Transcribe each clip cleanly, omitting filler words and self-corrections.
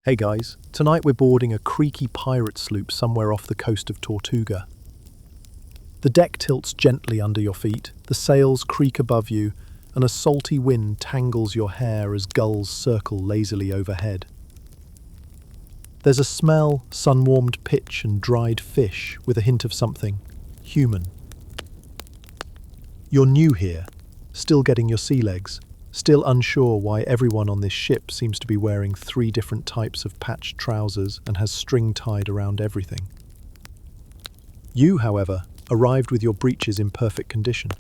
Hey guys, tonight we're boarding a creaky pirate sloop somewhere off the coast of Tortuga. The deck tilts gently under your feet, the sails creak above you, and a salty wind tangles your hair as gulls circle lazily overhead. There's a smell, sun-warmed pitch and dried fish with a hint of something human. You're new here, still getting your sea legs, still unsure why everyone on this ship seems to be wearing 3 different types of patched trousers and has string tied around everything. You, however, arrived with your breeches in perfect condition.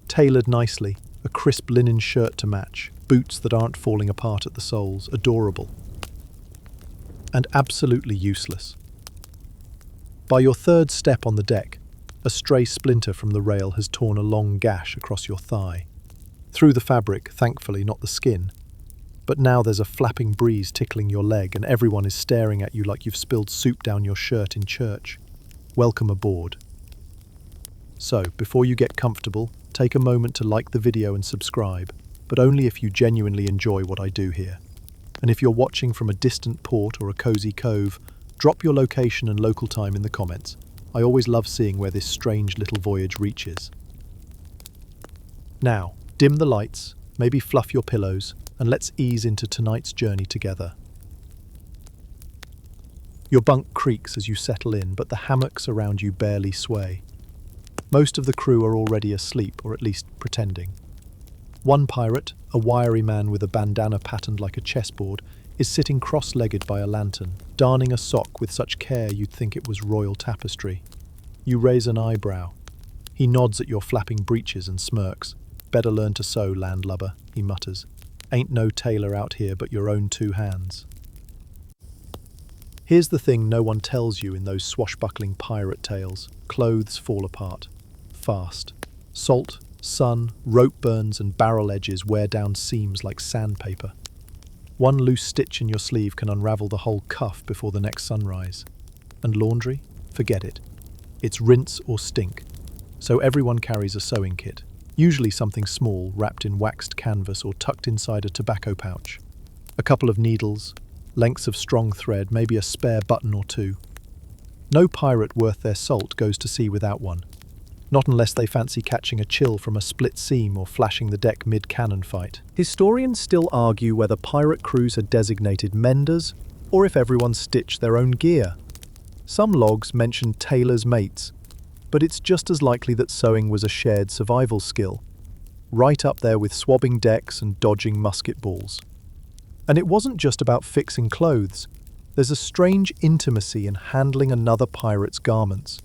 Tailored nicely, a crisp linen shirt to match, boots that aren't falling apart at the soles, adorable. And absolutely useless. By your 3rd step on the deck, a stray splinter from the rail has torn a long gash across your thigh. Through the fabric, thankfully not the skin. But now there's a flapping breeze tickling your leg and everyone is staring at you like you've spilled soup down your shirt in church. Welcome aboard. So, before you get comfortable, take a moment to like the video and subscribe, but only if you genuinely enjoy what I do here. And if you're watching from a distant port or a cozy cove, drop your location and local time in the comments. I always love seeing where this strange little voyage reaches. Now, dim the lights, maybe fluff your pillows, and let's ease into tonight's journey together. Your bunk creaks as you settle in, but the hammocks around you barely sway. Most of the crew are already asleep, or at least pretending. One pirate, a wiry man with a bandana patterned like a chessboard, is sitting cross-legged by a lantern, darning a sock with such care you'd think it was royal tapestry. You raise an eyebrow. He nods at your flapping breeches and smirks. "Better learn to sew, landlubber," he mutters. "Ain't no tailor out here but your own 2 hands." Here's the thing no one tells you in those swashbuckling pirate tales. Clothes fall apart. Fast. Salt, sun, rope burns and barrel edges wear down seams like sandpaper. One loose stitch in your sleeve can unravel the whole cuff before the next sunrise. And laundry? Forget it. It's rinse or stink. So everyone carries a sewing kit. Usually something small, wrapped in waxed canvas or tucked inside a tobacco pouch. A couple of needles, lengths of strong thread, maybe a spare button or 2. No pirate worth their salt goes to sea without one. Not unless they fancy catching a chill from a split seam or flashing the deck mid-cannon fight. Historians still argue whether pirate crews had designated menders or if everyone stitched their own gear. Some logs mention tailors' mates, but it's just as likely that sewing was a shared survival skill, right up there with swabbing decks and dodging musket balls. And it wasn't just about fixing clothes. There's a strange intimacy in handling another pirate's garments,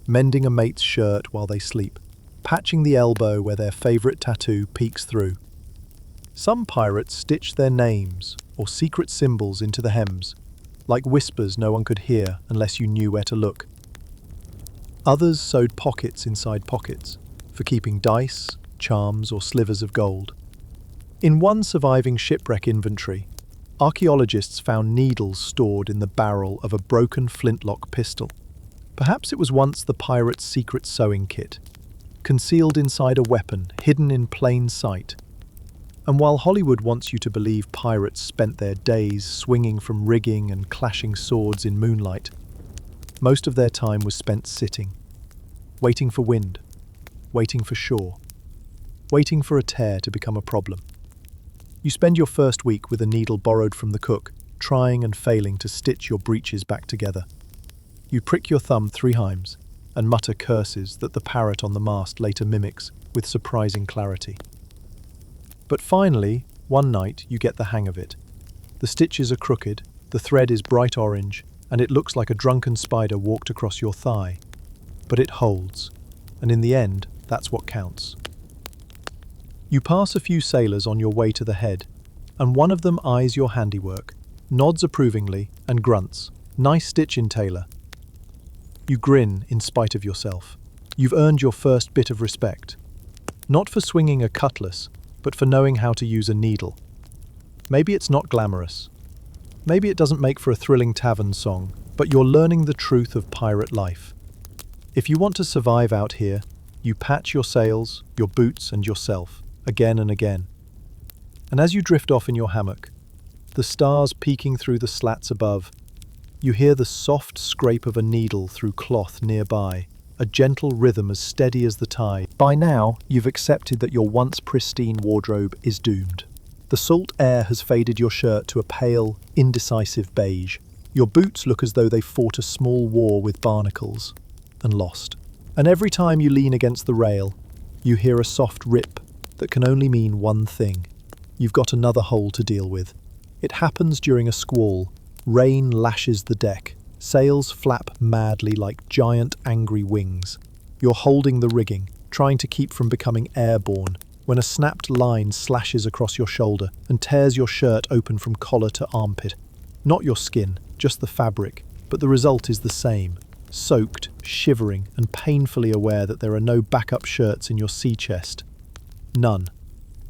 mending a mate's shirt while they sleep, patching the elbow where their favorite tattoo peeks through. Some pirates stitched their names or secret symbols into the hems, like whispers no one could hear unless you knew where to look. Others sewed pockets inside pockets, for keeping dice, charms, or slivers of gold. In one surviving shipwreck inventory, archaeologists found needles stored in the barrel of a broken flintlock pistol. Perhaps it was once the pirate's secret sewing kit, concealed inside a weapon, hidden in plain sight. And while Hollywood wants you to believe pirates spent their days swinging from rigging and clashing swords in moonlight, most of their time was spent sitting, waiting for wind, waiting for shore, waiting for a tear to become a problem. You spend your first week with a needle borrowed from the cook, trying and failing to stitch your breeches back together. You prick your thumb 3 times and mutter curses that the parrot on the mast later mimics with surprising clarity. But finally, one night you get the hang of it. The stitches are crooked, the thread is bright orange, and it looks like a drunken spider walked across your thigh. But it holds, and in the end, that's what counts. You pass a few sailors on your way to the head, and one of them eyes your handiwork, nods approvingly, and grunts, "Nice stitching, tailor." You grin in spite of yourself. You've earned your first bit of respect. Not for swinging a cutlass, but for knowing how to use a needle. Maybe it's not glamorous. Maybe it doesn't make for a thrilling tavern song, but you're learning the truth of pirate life. If you want to survive out here, you patch your sails, your boots, and yourself, again and again. And as you drift off in your hammock, the stars peeking through the slats above. You hear the soft scrape of a needle through cloth nearby, a gentle rhythm as steady as the tide. By now, you've accepted that your once pristine wardrobe is doomed. The salt air has faded your shirt to a pale, indecisive beige. Your boots look as though they fought a small war with barnacles and lost. And every time you lean against the rail, you hear a soft rip that can only mean one thing. You've got another hole to deal with. It happens during a squall. Rain lashes the deck. Sails flap madly like giant angry wings. You're holding the rigging, trying to keep from becoming airborne, when a snapped line slashes across your shoulder and tears your shirt open from collar to armpit. Not your skin, just the fabric, but the result is the same. Soaked, shivering, and painfully aware that there are no backup shirts in your sea chest. None.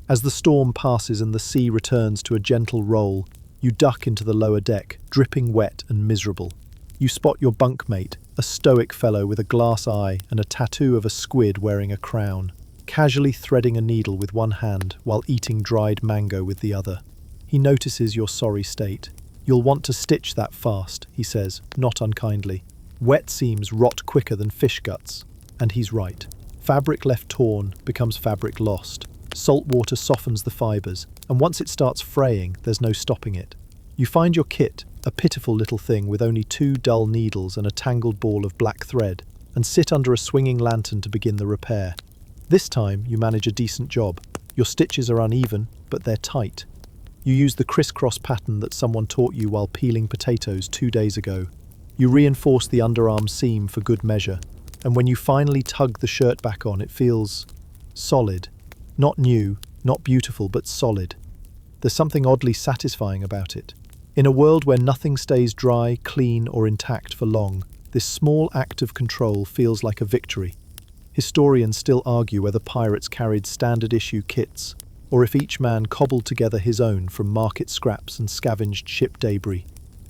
As the storm passes and the sea returns to a gentle roll, you duck into the lower deck, dripping wet and miserable. You spot your bunkmate, a stoic fellow with a glass eye and a tattoo of a squid wearing a crown, casually threading a needle with one hand while eating dried mango with the other. He notices your sorry state. "You'll want to stitch that fast," he says, not unkindly. Wet seams rot quicker than fish guts, and he's right. Fabric left torn becomes fabric lost. Salt water softens the fibres, and once it starts fraying, there's no stopping it. You find your kit, a pitiful little thing with only 2 dull needles and a tangled ball of black thread, and sit under a swinging lantern to begin the repair. This time, you manage a decent job. Your stitches are uneven, but they're tight. You use the crisscross pattern that someone taught you while peeling potatoes 2 days ago. You reinforce the underarm seam for good measure, and when you finally tug the shirt back on, it feels solid. Not new, not beautiful, but solid. There's something oddly satisfying about it. In a world where nothing stays dry, clean, or intact for long, this small act of control feels like a victory. Historians still argue whether pirates carried standard-issue kits, or if each man cobbled together his own from market scraps and scavenged ship debris.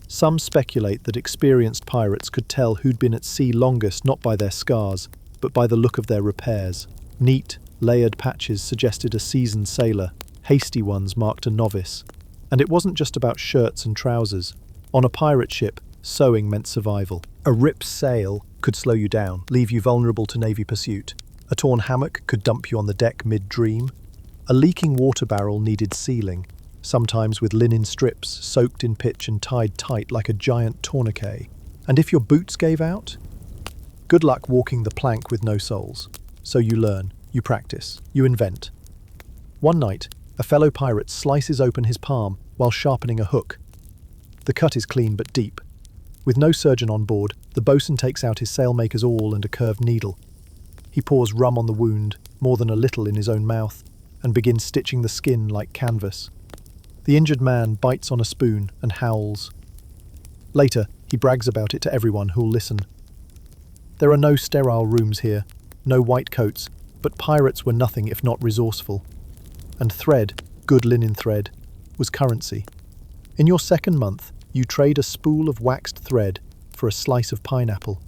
Some speculate that experienced pirates could tell who'd been at sea longest not by their scars, but by the look of their repairs. Neat, layered patches suggested a seasoned sailor, hasty ones marked a novice. And it wasn't just about shirts and trousers. On a pirate ship, sewing meant survival. A ripped sail could slow you down, leave you vulnerable to navy pursuit. A torn hammock could dump you on the deck mid-dream. A leaking water barrel needed sealing, sometimes with linen strips soaked in pitch and tied tight like a giant tourniquet. And if your boots gave out? Good luck walking the plank with no soles. So you learn, you practice, you invent. One night, a fellow pirate slices open his palm while sharpening a hook. The cut is clean but deep. With no surgeon on board, the boatswain takes out his sailmaker's awl and a curved needle. He pours rum on the wound, more than a little in his own mouth, and begins stitching the skin like canvas. The injured man bites on a spoon and howls. Later, he brags about it to everyone who'll listen. There are no sterile rooms here, no white coats, but pirates were nothing if not resourceful. And thread, good linen thread, was currency. In your second month, you trade a spool of waxed thread for a slice of pineapple.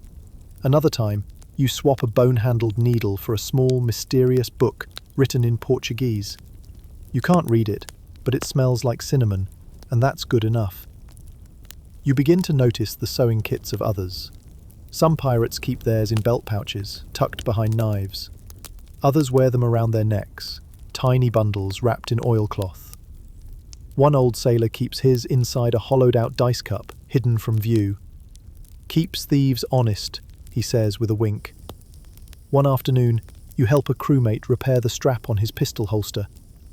Another time, you swap a bone-handled needle for a small, mysterious book written in Portuguese. You can't read it, but it smells like cinnamon, and that's good enough. You begin to notice the sewing kits of others. Some pirates keep theirs in belt pouches, tucked behind knives. Others wear them around their necks, tiny bundles wrapped in oilcloth. One old sailor keeps his inside a hollowed-out dice cup, hidden from view. "Keeps thieves honest," he says with a wink. One afternoon, you help a crewmate repair the strap on his pistol holster.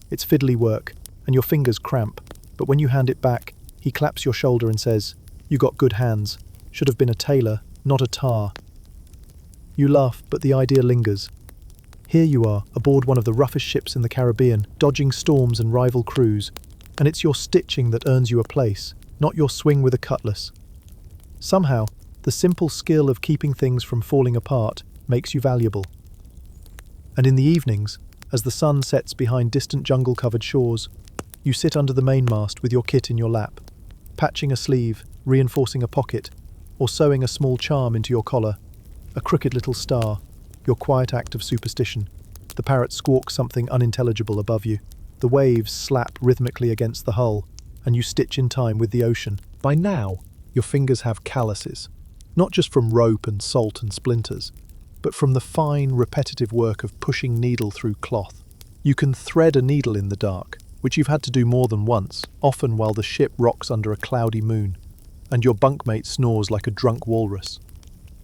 It's fiddly work, and your fingers cramp, but when you hand it back, he claps your shoulder and says, "You got good hands. Should have been a tailor, not a tar." You laugh, but the idea lingers. Here you are, aboard one of the roughest ships in the Caribbean, dodging storms and rival crews, and it's your stitching that earns you a place, not your swing with a cutlass. Somehow, the simple skill of keeping things from falling apart makes you valuable. And in the evenings, as the sun sets behind distant jungle-covered shores, you sit under the mainmast with your kit in your lap, patching a sleeve, reinforcing a pocket, or sewing a small charm into your collar, a crooked little star, your quiet act of superstition. The parrot squawks something unintelligible above you. The waves slap rhythmically against the hull, and you stitch in time with the ocean. By now, your fingers have calluses, not just from rope and salt and splinters, but from the fine, repetitive work of pushing needle through cloth. You can thread a needle in the dark, which you've had to do more than once, often while the ship rocks under a cloudy moon, and your bunkmate snores like a drunk walrus.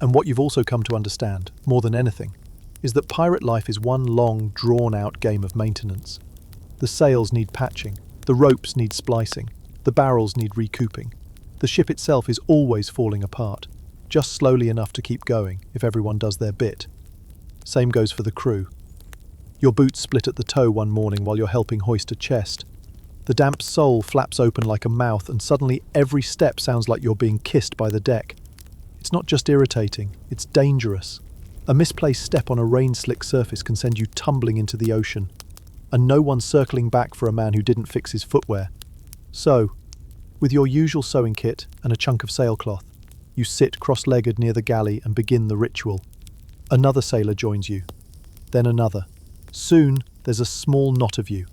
And what you've also come to understand, more than anything, is that pirate life is one long, drawn-out game of maintenance. The sails need patching, the ropes need splicing, the barrels need recouping. The ship itself is always falling apart, just slowly enough to keep going if everyone does their bit. Same goes for the crew. Your boots split at the toe one morning while you're helping hoist a chest. The damp sole flaps open like a mouth, and suddenly every step sounds like you're being kissed by the deck. It's not just irritating, it's dangerous. A misplaced step on a rain-slick surface can send you tumbling into the ocean, and no one's circling back for a man who didn't fix his footwear. So, with your usual sewing kit and a chunk of sailcloth, you sit cross-legged near the galley and begin the ritual. Another sailor joins you, then another. Soon, there's a small knot of you.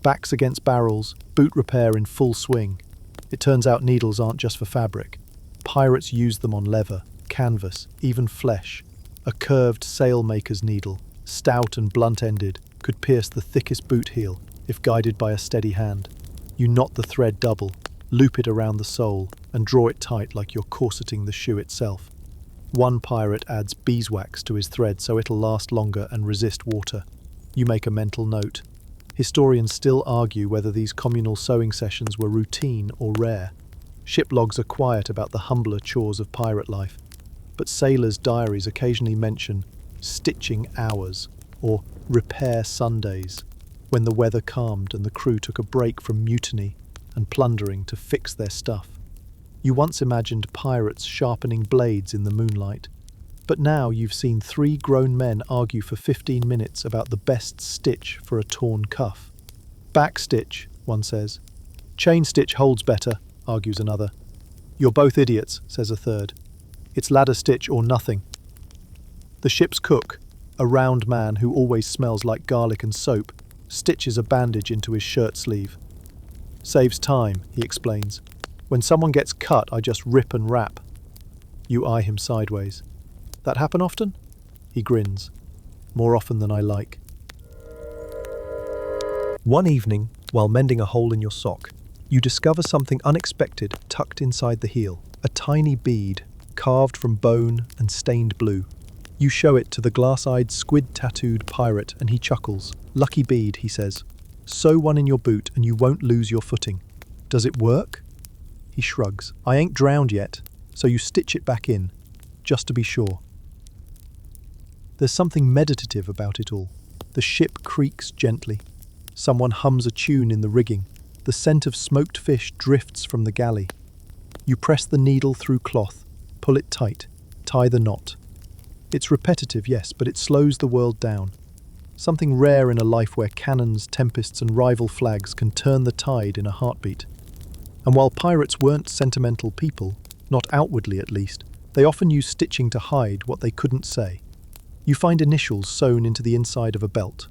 Backs against barrels, boot repair in full swing. It turns out needles aren't just for fabric. Pirates use them on leather, canvas, even flesh. A curved sailmaker's needle, stout and blunt-ended, could pierce the thickest boot heel if guided by a steady hand. You knot the thread double, loop it around the sole, and draw it tight like you're corseting the shoe itself. One pirate adds beeswax to his thread so it'll last longer and resist water. You make a mental note. Historians still argue whether these communal sewing sessions were routine or rare. Ship logs are quiet about the humbler chores of pirate life, but sailors' diaries occasionally mention stitching hours or repair Sundays, when the weather calmed and the crew took a break from mutiny and plundering to fix their stuff. You once imagined pirates sharpening blades in the moonlight, but now you've seen 3 grown men argue for 15 minutes about the best stitch for a torn cuff. Back stitch, one says. Chain stitch holds better, argues another. You're both idiots, says a third. It's ladder stitch or nothing. The ship's cook, a round man who always smells like garlic and soap, stitches a bandage into his shirt sleeve. Saves time, he explains. When someone gets cut, I just rip and wrap. You eye him sideways. That happen often? He grins. More often than I like. One evening, while mending a hole in your sock, you discover something unexpected tucked inside the heel. A tiny bead, carved from bone and stained blue. You show it to the glass-eyed, squid-tattooed pirate and he chuckles. Lucky bead, he says. Sew one in your boot and you won't lose your footing. Does it work? He shrugs. I ain't drowned yet, so you stitch it back in, just to be sure. There's something meditative about it all. The ship creaks gently. Someone hums a tune in the rigging. The scent of smoked fish drifts from the galley. You press the needle through cloth, pull it tight, tie the knot. It's repetitive, yes, but it slows the world down. Something rare in a life where cannons, tempests and rival flags can turn the tide in a heartbeat. And while pirates weren't sentimental people, not outwardly at least, they often used stitching to hide what they couldn't say. You find initials sewn into the inside of a belt.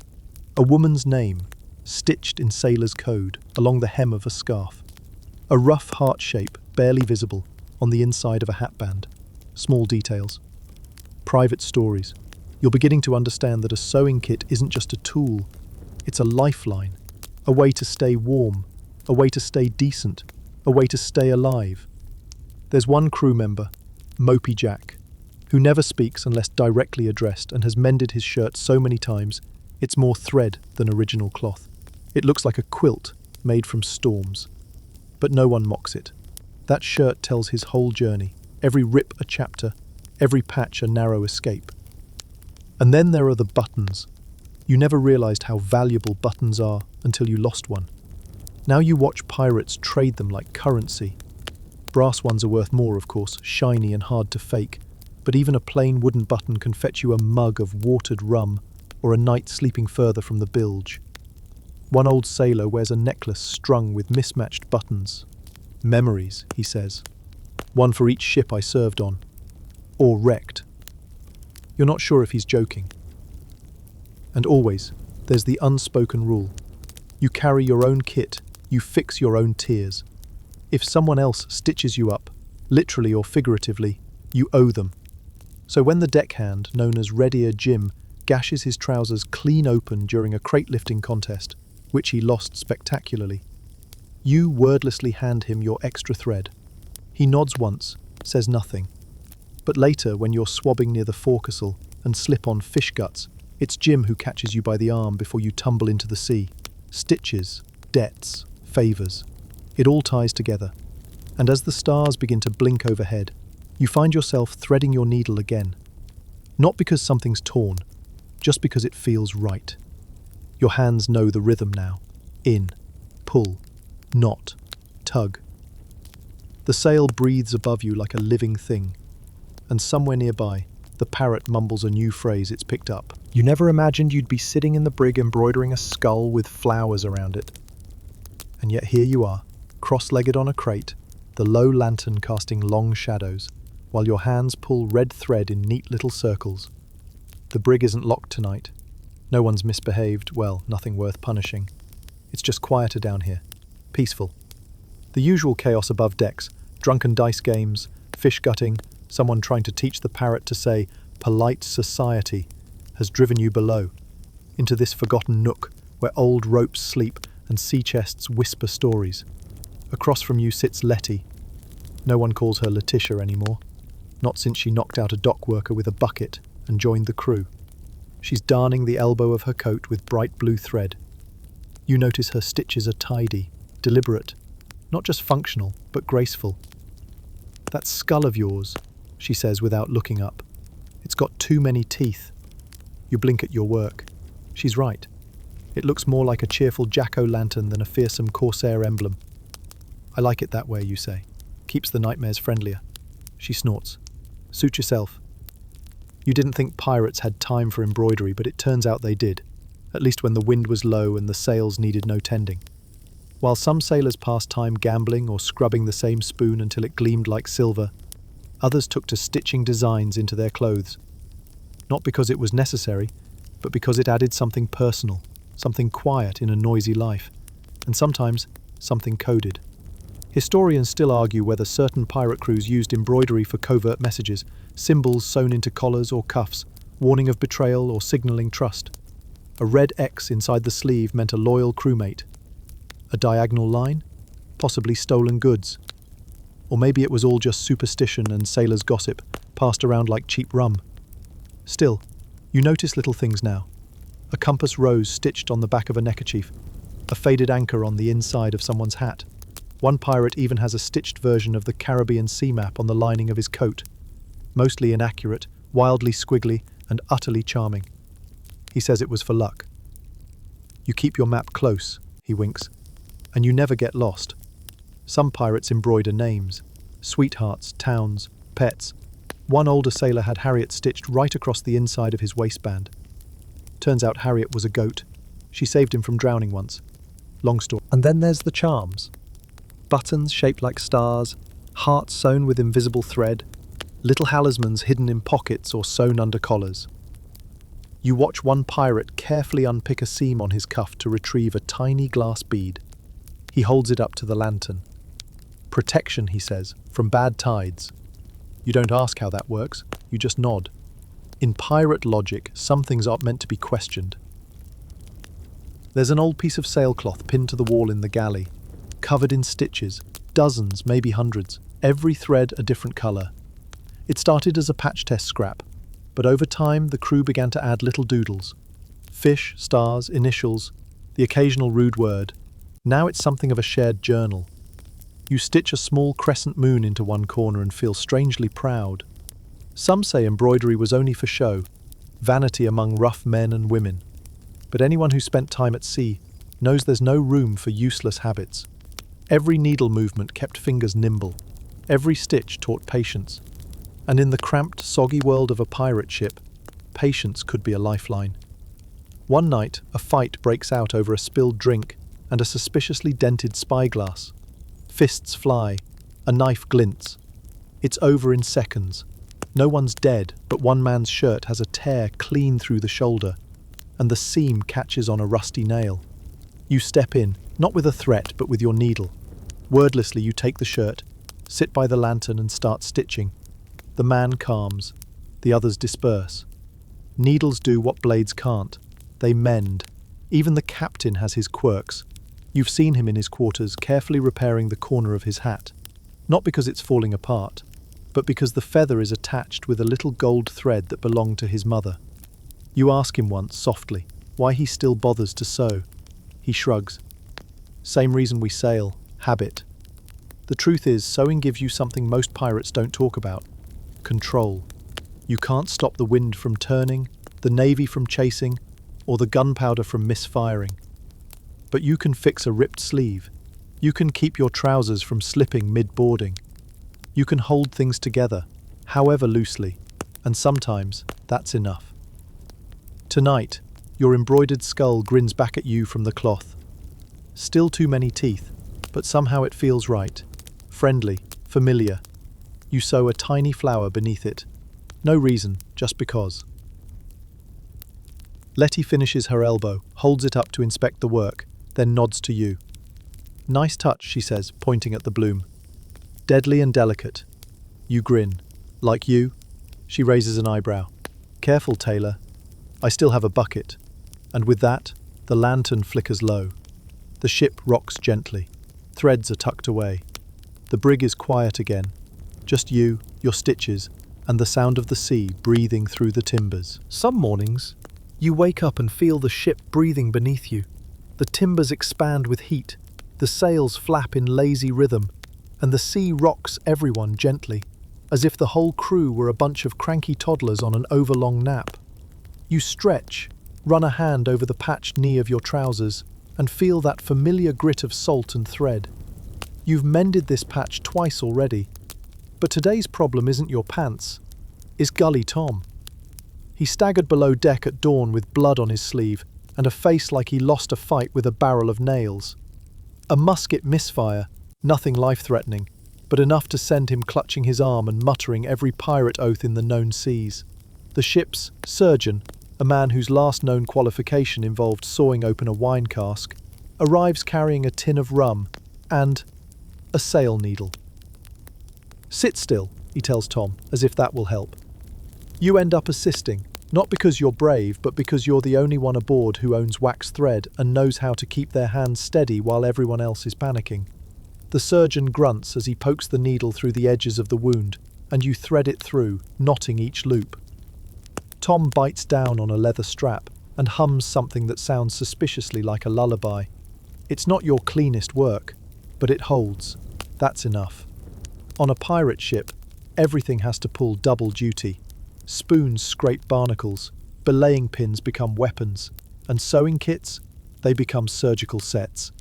A woman's name, stitched in sailor's code, along the hem of a scarf. A rough heart shape, barely visible, on the inside of a hatband. Small details. Private stories. You're beginning to understand that a sewing kit isn't just a tool, it's a lifeline. A way to stay warm, a way to stay decent, a way to stay alive. There's one crew member, Mopey Jack, who never speaks unless directly addressed and has mended his shirt so many times it's more thread than original cloth. It looks like a quilt made from storms. But no one mocks it. That shirt tells his whole journey, every rip a chapter, every patch a narrow escape. And then there are the buttons. You never realized how valuable buttons are until you lost one. Now you watch pirates trade them like currency. Brass ones are worth more, of course, shiny and hard to fake, but even a plain wooden button can fetch you a mug of watered rum or a night sleeping further from the bilge. One old sailor wears a necklace strung with mismatched buttons. Memories, he says. One for each ship I served on. Or wrecked. You're not sure if he's joking. And always, there's the unspoken rule. You carry your own kit, you fix your own tears. If someone else stitches you up, literally or figuratively, you owe them. So when the deckhand, known as Red Ear Jim, gashes his trousers clean open during a crate lifting contest, which he lost spectacularly, you wordlessly hand him your extra thread. He nods once, says nothing. But later, when you're swabbing near the forecastle and slip on fish guts, it's Jim who catches you by the arm before you tumble into the sea. Stitches, debts, favours. It all ties together. And as the stars begin to blink overhead, you find yourself threading your needle again. Not because something's torn, just because it feels right. Your hands know the rhythm now. In, pull, knot, tug. The sail breathes above you like a living thing. And somewhere nearby, the parrot mumbles a new phrase it's picked up. You never imagined you'd be sitting in the brig embroidering a skull with flowers around it. And yet here you are, cross-legged on a crate, the low lantern casting long shadows, while your hands pull red thread in neat little circles. The brig isn't locked tonight. No one's misbehaved, well, nothing worth punishing. It's just quieter down here. Peaceful. The usual chaos above decks, drunken dice games, fish gutting, someone trying to teach the parrot to say polite society, has driven you below, into this forgotten nook where old ropes sleep and sea chests whisper stories. Across from you sits Letty. No one calls her Letitia anymore, not since she knocked out a dock worker with a bucket and joined the crew. She's darning the elbow of her coat with bright blue thread. You notice her stitches are tidy, deliberate, not just functional, but graceful. That skull of yours, she says without looking up. It's got too many teeth. You blink at your work. She's right. It looks more like a cheerful jack-o'-lantern than a fearsome corsair emblem. I like it that way, you say. Keeps the nightmares friendlier. She snorts. Suit yourself. You didn't think pirates had time for embroidery, but it turns out they did, at least when the wind was low and the sails needed no tending. While some sailors passed time gambling or scrubbing the same spoon until it gleamed like silver, others took to stitching designs into their clothes. Not because it was necessary, but because it added something personal, something quiet in a noisy life, and sometimes something coded. Historians still argue whether certain pirate crews used embroidery for covert messages, symbols sewn into collars or cuffs, warning of betrayal or signalling trust. A red X inside the sleeve meant a loyal crewmate. A diagonal line? Possibly stolen goods. Or maybe it was all just superstition and sailors' gossip, passed around like cheap rum. Still, you notice little things now. A compass rose stitched on the back of a neckerchief, a faded anchor on the inside of someone's hat. One pirate even has a stitched version of the Caribbean sea map on the lining of his coat. Mostly inaccurate, wildly squiggly, and utterly charming. He says it was for luck. You keep your map close, he winks, and you never get lost. Some pirates embroider names, sweethearts, towns, pets. One older sailor had Harriet stitched right across the inside of his waistband. Turns out Harriet was a goat. She saved him from drowning once. Long story. And then there's the charms. Buttons shaped like stars, hearts sewn with invisible thread, little talismans hidden in pockets or sewn under collars. You watch one pirate carefully unpick a seam on his cuff to retrieve a tiny glass bead. He holds it up to the lantern. Protection, he says, from bad tides. You don't ask how that works, you just nod. In pirate logic, some things aren't meant to be questioned. There's an old piece of sailcloth pinned to the wall in the galley, covered in stitches, dozens, maybe hundreds, every thread a different colour. It started as a patch test scrap, but over time the crew began to add little doodles. Fish, stars, initials, the occasional rude word. Now it's something of a shared journal. You stitch a small crescent moon into one corner and feel strangely proud. Some say embroidery was only for show, vanity among rough men and women. But anyone who spent time at sea knows there's no room for useless habits. Every needle movement kept fingers nimble. Every stitch taught patience. And in the cramped, soggy world of a pirate ship, patience could be a lifeline. One night, a fight breaks out over a spilled drink and a suspiciously dented spyglass. Fists fly. A knife glints. It's over in seconds. No one's dead, but one man's shirt has a tear clean through the shoulder, and the seam catches on a rusty nail. You step in, not with a threat, but with your needle. Wordlessly, you take the shirt, sit by the lantern and start stitching. The man calms. The others disperse. Needles do what blades can't. They mend. Even the captain has his quirks. You've seen him in his quarters, carefully repairing the corner of his hat. Not because it's falling apart, but because the feather is attached with a little gold thread that belonged to his mother. You ask him once, softly, why he still bothers to sew. He shrugs. Same reason we sail, habit. The truth is, sewing gives you something most pirates don't talk about: control. You can't stop the wind from turning, the navy from chasing, or the gunpowder from misfiring. But you can fix a ripped sleeve. You can keep your trousers from slipping mid-boarding. You can hold things together, however loosely, and sometimes that's enough. Tonight, your embroidered skull grins back at you from the cloth. Still too many teeth, but somehow it feels right. Friendly, familiar. You sew a tiny flower beneath it. No reason, just because. Letty finishes her elbow, holds it up to inspect the work, then nods to you. Nice touch, she says, pointing at the bloom. Deadly and delicate. You grin. Like you? She raises an eyebrow. Careful, Taylor. I still have a bucket. And with that, the lantern flickers low. The ship rocks gently. Threads are tucked away. The brig is quiet again. Just you, your stitches, and the sound of the sea breathing through the timbers. Some mornings, you wake up and feel the ship breathing beneath you. The timbers expand with heat, the sails flap in lazy rhythm, and the sea rocks everyone gently, as if the whole crew were a bunch of cranky toddlers on an overlong nap. You stretch, run a hand over the patched knee of your trousers, and feel that familiar grit of salt and thread. You've mended this patch twice already, but today's problem isn't your pants, it's Gully Tom. He staggered below deck at dawn with blood on his sleeve and a face like he lost a fight with a barrel of nails. A musket misfire, nothing life-threatening, but enough to send him clutching his arm and muttering every pirate oath in the known seas. The ship's surgeon, a man whose last known qualification involved sawing open a wine cask, arrives carrying a tin of rum and a sail needle. Sit still, he tells Tom, as if that will help. You end up assisting, not because you're brave, but because you're the only one aboard who owns wax thread and knows how to keep their hands steady while everyone else is panicking. The surgeon grunts as he pokes the needle through the edges of the wound, and you thread it through, knotting each loop. Tom bites down on a leather strap and hums something that sounds suspiciously like a lullaby. It's not your cleanest work, but it holds. That's enough. On a pirate ship, everything has to pull double duty. Spoons scrape barnacles, belaying pins become weapons, and sewing kits, they become surgical sets.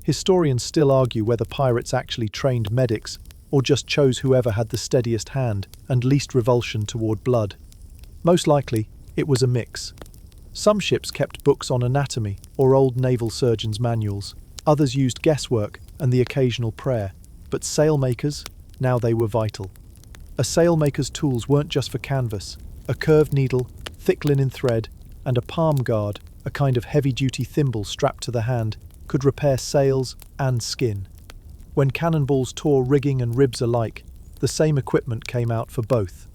Historians still argue whether pirates actually trained medics or just chose whoever had the steadiest hand and least revulsion toward blood. Most likely, it was a mix. Some ships kept books on anatomy or old naval surgeons' manuals. Others used guesswork and the occasional prayer. But sailmakers, now they were vital. A sailmaker's tools weren't just for canvas. A curved needle, thick linen thread, and a palm guard, a kind of heavy-duty thimble strapped to the hand, could repair sails and skin. When cannonballs tore rigging and ribs alike, the same equipment came out for both.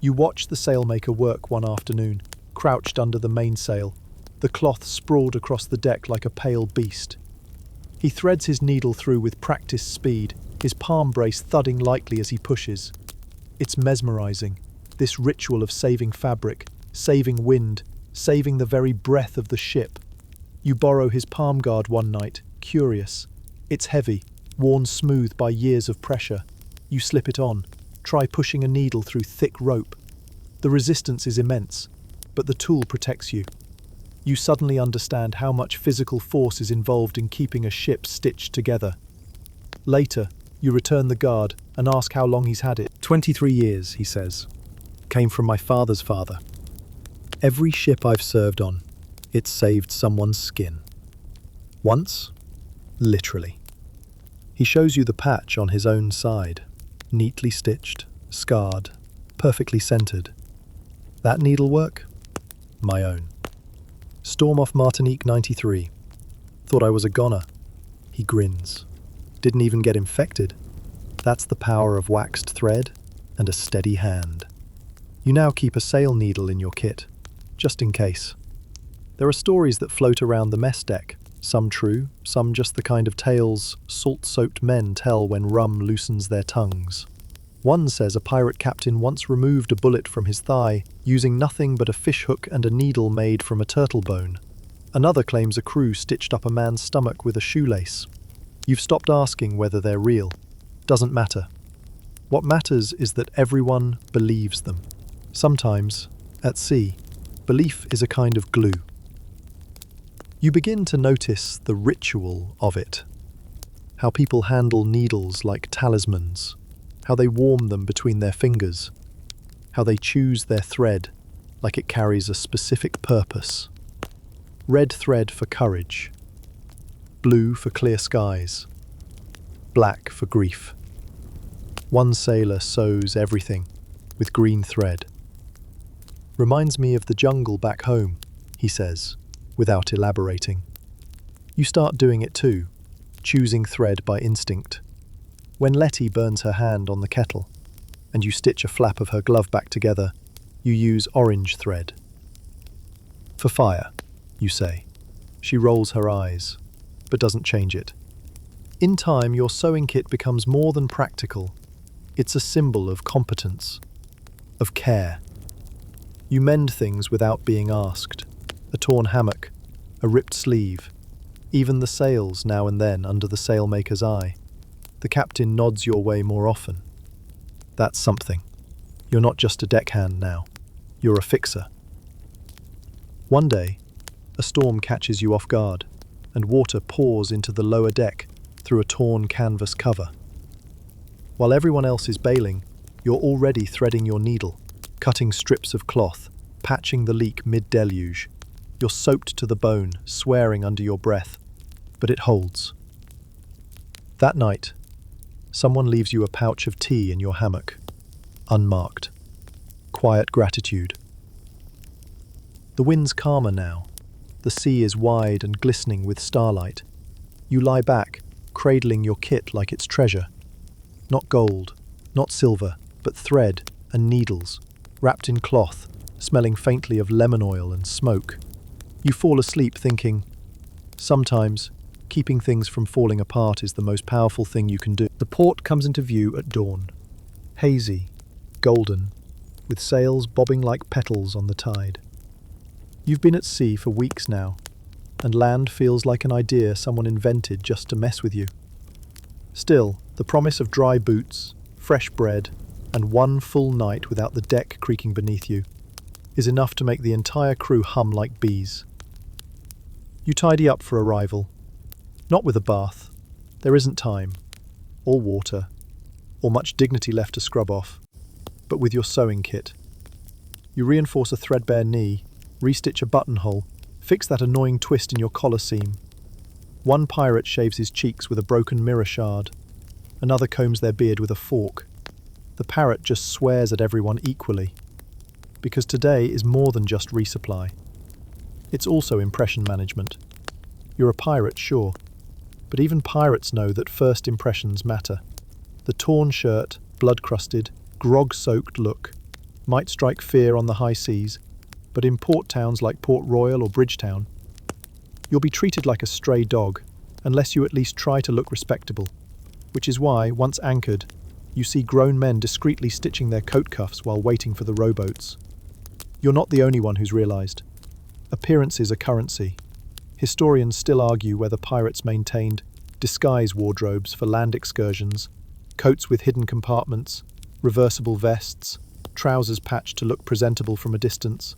You watched the sailmaker work one afternoon, crouched under the mainsail, the cloth sprawled across the deck like a pale beast. He threads his needle through with practiced speed, his palm brace thudding lightly as he pushes. It's mesmerizing, this ritual of saving fabric, saving wind, saving the very breath of the ship. You borrow his palm guard one night, curious. It's heavy, worn smooth by years of pressure. You slip it on, try pushing a needle through thick rope. The resistance is immense, but the tool protects you. You suddenly understand how much physical force is involved in keeping a ship stitched together. Later, you return the guard and ask how long he's had it. 23 years, he says. Came from my father's father. Every ship I've served on, it's saved someone's skin. Once, literally. He shows you the patch on his own side, neatly stitched, scarred, perfectly centered. That needlework? My own. Storm off Martinique 93. Thought I was a goner. He grins. Didn't even get infected. That's the power of waxed thread and a steady hand. You now keep a sail needle in your kit, just in case. There are stories that float around the mess deck, some true, some just the kind of tales salt-soaked men tell when rum loosens their tongues. One says a pirate captain once removed a bullet from his thigh using nothing but a fishhook and a needle made from a turtle bone. Another claims a crew stitched up a man's stomach with a shoelace. You've stopped asking whether they're real. Doesn't matter. What matters is that everyone believes them. Sometimes, at sea, belief is a kind of glue. You begin to notice the ritual of it. How people handle needles like talismans. How they warm them between their fingers. How they choose their thread like it carries a specific purpose. Red thread for courage. Blue for clear skies. Black for grief. One sailor sews everything with green thread. Reminds me of the jungle back home, he says, without elaborating. You start doing it too, choosing thread by instinct. When Letty burns her hand on the kettle, and you stitch a flap of her glove back together, you use orange thread. For fire, you say. She rolls her eyes, but doesn't change it. In time, your sewing kit becomes more than practical. It's a symbol of competence, of care. You mend things without being asked. A torn hammock, a ripped sleeve, even the sails now and then under the sailmaker's eye. The captain nods your way more often. That's something. You're not just a deckhand now. You're a fixer. One day, a storm catches you off guard, and water pours into the lower deck through a torn canvas cover. While everyone else is bailing, you're already threading your needle, cutting strips of cloth, patching the leak mid-deluge. You're soaked to the bone, swearing under your breath, but it holds. That night, someone leaves you a pouch of tea in your hammock, unmarked. Quiet gratitude. The wind's calmer now. The sea is wide and glistening with starlight. You lie back, cradling your kit like it's treasure. Not gold, not silver, but thread and needles, wrapped in cloth, smelling faintly of lemon oil and smoke. You fall asleep thinking, sometimes, keeping things from falling apart is the most powerful thing you can do. The port comes into view at dawn. Hazy, golden, with sails bobbing like petals on the tide. You've been at sea for weeks now, and land feels like an idea someone invented just to mess with you. Still, the promise of dry boots, fresh bread, and one full night without the deck creaking beneath you is enough to make the entire crew hum like bees. You tidy up for arrival. Not with a bath. There isn't time, or water, or much dignity left to scrub off, but with your sewing kit. You reinforce a threadbare knee, restitch a buttonhole, fix that annoying twist in your collar seam. One pirate shaves his cheeks with a broken mirror shard. Another combs their beard with a fork. The parrot just swears at everyone equally. Because today is more than just resupply. It's also impression management. You're a pirate, sure, but even pirates know that first impressions matter. The torn shirt, blood-crusted, grog-soaked look might strike fear on the high seas, but in port towns like Port Royal or Bridgetown, you'll be treated like a stray dog, unless you at least try to look respectable. Which is why, once anchored, you see grown men discreetly stitching their coat cuffs while waiting for the rowboats. You're not the only one who's realised. Appearances are currency. Historians still argue whether pirates maintained disguise wardrobes for land excursions, coats with hidden compartments, reversible vests, trousers patched to look presentable from a distance.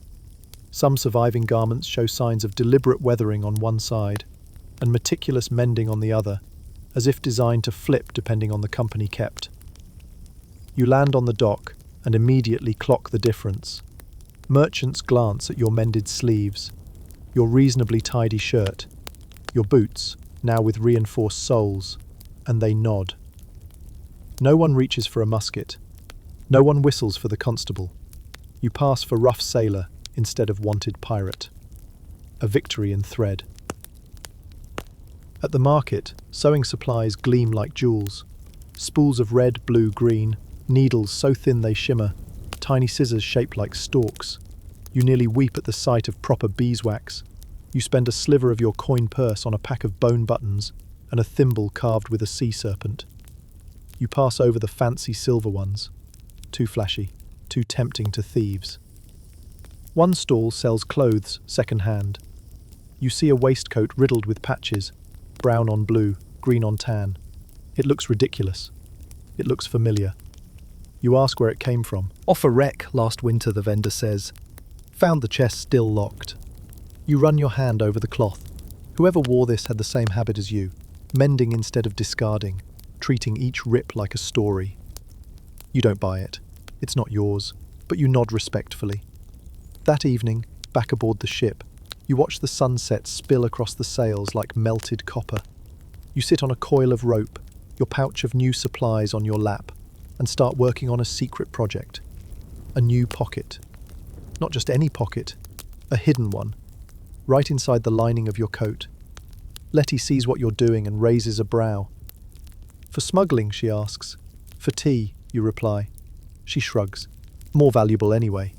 Some surviving garments show signs of deliberate weathering on one side and meticulous mending on the other, as if designed to flip depending on the company kept. You land on the dock and immediately clock the difference. Merchants glance at your mended sleeves, your reasonably tidy shirt, your boots, now with reinforced soles, and they nod. No one reaches for a musket. No one whistles for the constable. You pass for rough sailor instead of wanted pirate. A victory in thread. At the market, sewing supplies gleam like jewels. Spools of red, blue, green, needles so thin they shimmer, tiny scissors shaped like stalks. You nearly weep at the sight of proper beeswax. You spend a sliver of your coin purse on a pack of bone buttons and a thimble carved with a sea serpent. You pass over the fancy silver ones. Too flashy, too tempting to thieves. One stall sells clothes second-hand. You see a waistcoat riddled with patches, brown on blue, green on tan. It looks ridiculous. It looks familiar. You ask where it came from. Off a wreck last winter, the vendor says. Found the chest still locked. You run your hand over the cloth. Whoever wore this had the same habit as you, mending instead of discarding, treating each rip like a story. You don't buy it. It's not yours, but you nod respectfully. That evening, back aboard the ship, you watch the sunset spill across the sails like melted copper. You sit on a coil of rope, your pouch of new supplies on your lap, and start working on a secret project. A new pocket. Not just any pocket, a hidden one, right inside the lining of your coat. Letty sees what you're doing and raises a brow. For smuggling, she asks. For tea, you reply. She shrugs. More valuable anyway.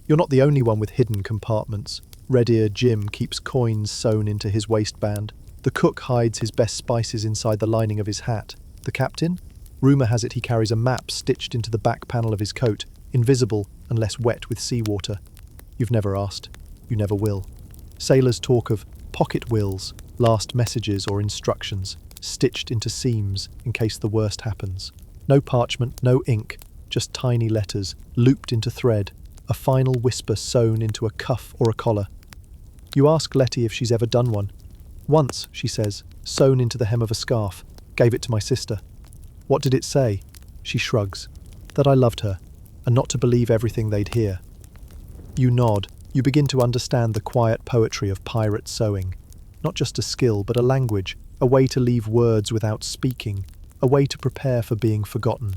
You're not the only one with hidden compartments. Red Ear Jim keeps coins sewn into his waistband. The cook hides his best spices inside the lining of his hat. The captain? Rumour has it he carries a map stitched into the back panel of his coat, invisible unless wet with seawater. You've never asked. You never will. Sailors talk of pocket wills, last messages or instructions, stitched into seams in case the worst happens. No parchment, no ink, just tiny letters, looped into thread, a final whisper sewn into a cuff or a collar. You ask Letty if she's ever done one. Once, she says, sewn into the hem of a scarf. Gave it to my sister. What did it say? She shrugs. That I loved her, and not to believe everything they'd hear. You nod. You begin to understand the quiet poetry of pirate sewing. Not just a skill, but a language, a way to leave words without speaking, a way to prepare for being forgotten.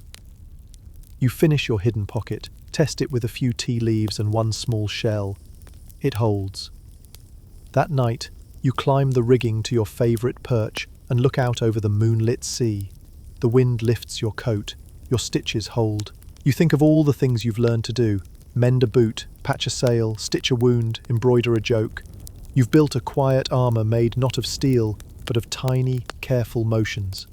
You finish your hidden pocket, test it with a few tea leaves and one small shell. It holds. That night, you climb the rigging to your favourite perch and look out over the moonlit sea. The wind lifts your coat, your stitches hold. You think of all the things you've learned to do. Mend a boot, patch a sail, stitch a wound, embroider a joke. You've built a quiet armour made not of steel, but of tiny, careful motions.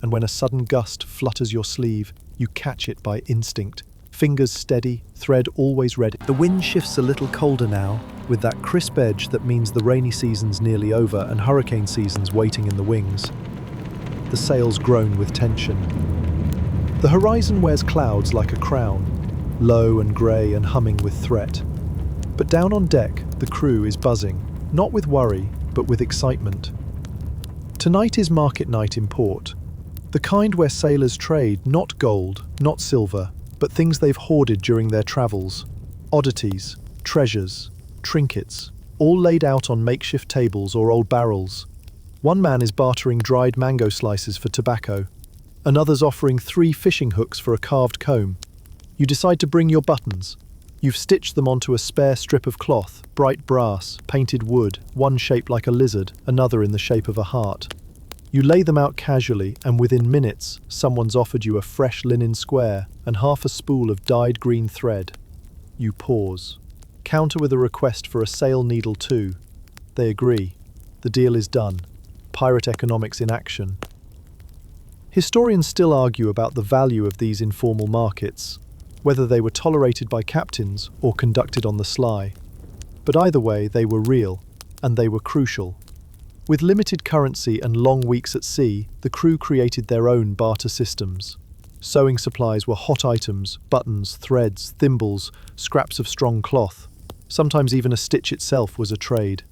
And when a sudden gust flutters your sleeve, you catch it by instinct. Fingers steady, thread always ready. The wind shifts a little colder now, with that crisp edge that means the rainy season's nearly over and hurricane season's waiting in the wings. The sails groan with tension. The horizon wears clouds like a crown, low and grey and humming with threat. But down on deck, the crew is buzzing, not with worry, but with excitement. Tonight is market night in port, the kind where sailors trade not gold, not silver, but things they've hoarded during their travels. Oddities, treasures, trinkets, all laid out on makeshift tables or old barrels. One man is bartering dried mango slices for tobacco. Another's offering 3 fishing hooks for a carved comb. You decide to bring your buttons. You've stitched them onto a spare strip of cloth, bright brass, painted wood, one shaped like a lizard, another in the shape of a heart. You lay them out casually, and within minutes, someone's offered you a fresh linen square and half a spool of dyed green thread. You pause. Counter with a request for a sail needle too. They agree. The deal is done. Pirate economics in action. Historians still argue about the value of these informal markets, whether they were tolerated by captains or conducted on the sly. But either way, they were real, and they were crucial. With limited currency and long weeks at sea, the crew created their own barter systems. Sewing supplies were hot items, buttons, threads, thimbles, scraps of strong cloth. Sometimes even a stitch itself was a trade.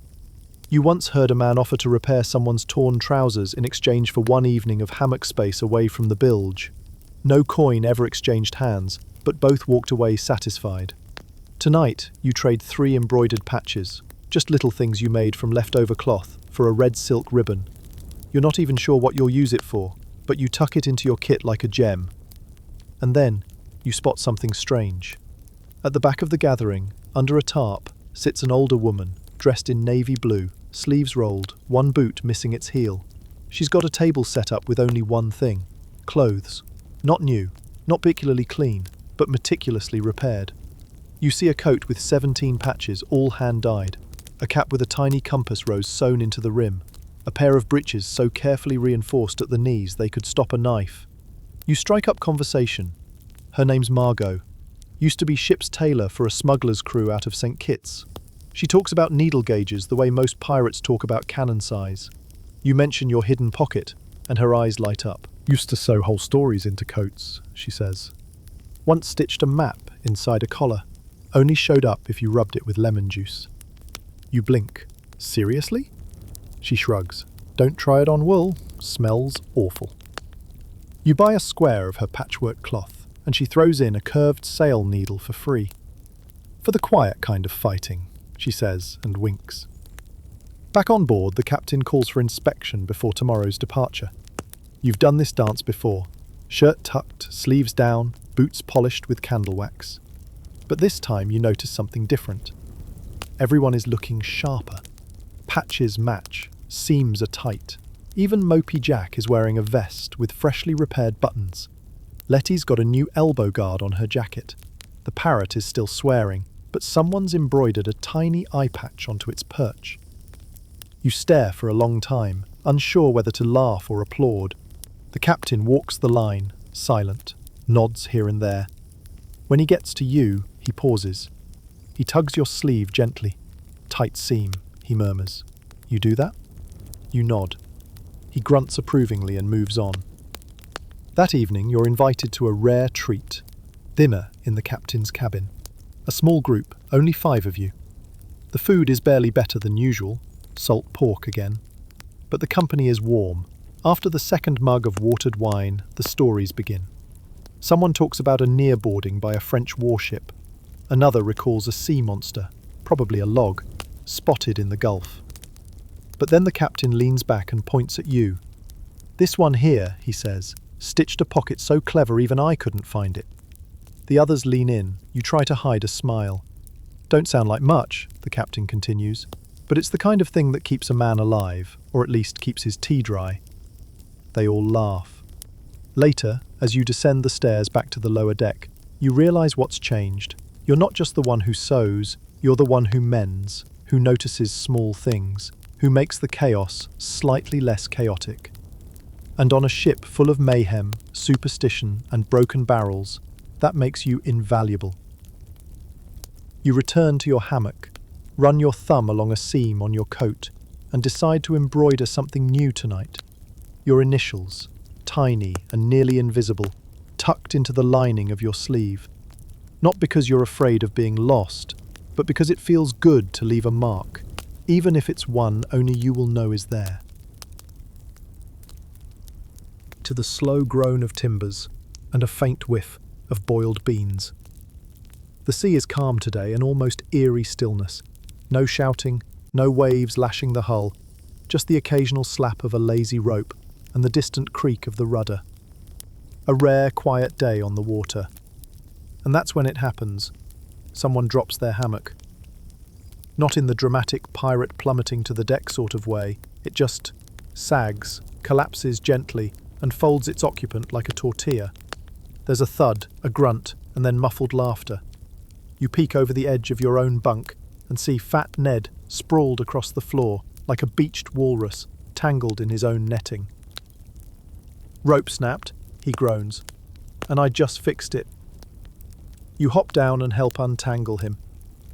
You once heard a man offer to repair someone's torn trousers in exchange for one evening of hammock space away from the bilge. No coin ever exchanged hands, but both walked away satisfied. Tonight, you trade 3 embroidered patches, just little things you made from leftover cloth, for a red silk ribbon. You're not even sure what you'll use it for, but you tuck it into your kit like a gem. And then, you spot something strange. At the back of the gathering, under a tarp, sits an older woman, dressed in navy blue, sleeves rolled, one boot missing its heel. She's got a table set up with only one thing: clothes. Not new, not particularly clean, but meticulously repaired. You see a coat with 17 patches, all hand-dyed, a cap with a tiny compass rose sewn into the rim, a pair of breeches so carefully reinforced at the knees they could stop a knife. You strike up conversation. Her name's Margot. Used to be ship's tailor for a smuggler's crew out of St. Kitts. She talks about needle gauges the way most pirates talk about cannon size. You mention your hidden pocket, and her eyes light up. Used to sew whole stories into coats, she says. Once stitched a map inside a collar. Only showed up if you rubbed it with lemon juice. You blink. Seriously? She shrugs. Don't try it on wool. Smells awful. You buy a square of her patchwork cloth, and she throws in a curved sail needle for free. For the quiet kind of fighting, she says, and winks. Back on board, the captain calls for inspection before tomorrow's departure. You've done this dance before. Shirt tucked, sleeves down, boots polished with candle wax. But this time you notice something different. Everyone is looking sharper. Patches match, seams are tight. Even Mopey Jack is wearing a vest with freshly repaired buttons. Letty's got a new elbow guard on her jacket. The parrot is still swearing, but someone's embroidered a tiny eye patch onto its perch. You stare for a long time, unsure whether to laugh or applaud. The captain walks the line, silent, nods here and there. When he gets to you, he pauses. He tugs your sleeve gently. Tight seam, he murmurs. You do that? You nod. He grunts approvingly and moves on. That evening, you're invited to a rare treat. Dinner in the captain's cabin. A small group, only 5 of you. The food is barely better than usual, salt pork again. But the company is warm. After the second mug of watered wine, the stories begin. Someone talks about a near-boarding by a French warship. Another recalls a sea monster, probably a log, spotted in the Gulf. But then the captain leans back and points at you. This one here, he says, stitched a pocket so clever even I couldn't find it. The others lean in. You try to hide a smile. Don't sound like much, the captain continues, but it's the kind of thing that keeps a man alive, or at least keeps his tea dry. They all laugh. Later, as you descend the stairs back to the lower deck, you realize what's changed. You're not just the one who sews, you're the one who mends, who notices small things, who makes the chaos slightly less chaotic. And on a ship full of mayhem, superstition, and broken barrels, that makes you invaluable. You return to your hammock, run your thumb along a seam on your coat, and decide to embroider something new tonight. Your initials, tiny and nearly invisible, tucked into the lining of your sleeve. Not because you're afraid of being lost, but because it feels good to leave a mark, even if it's one only you will know is there. To the slow groan of timbers and a faint whiff of boiled beans. The sea is calm today, an almost eerie stillness. No shouting, no waves lashing the hull, just the occasional slap of a lazy rope and the distant creak of the rudder. A rare, quiet day on the water. And that's when it happens. Someone drops their hammock. Not in the dramatic pirate plummeting to the deck sort of way. It just sags, collapses gently, and folds its occupant like a tortilla. There's a thud, a grunt, and then muffled laughter. You peek over the edge of your own bunk and see Fat Ned sprawled across the floor like a beached walrus, tangled in his own netting. Rope snapped, he groans, and I just fixed it. You hop down and help untangle him.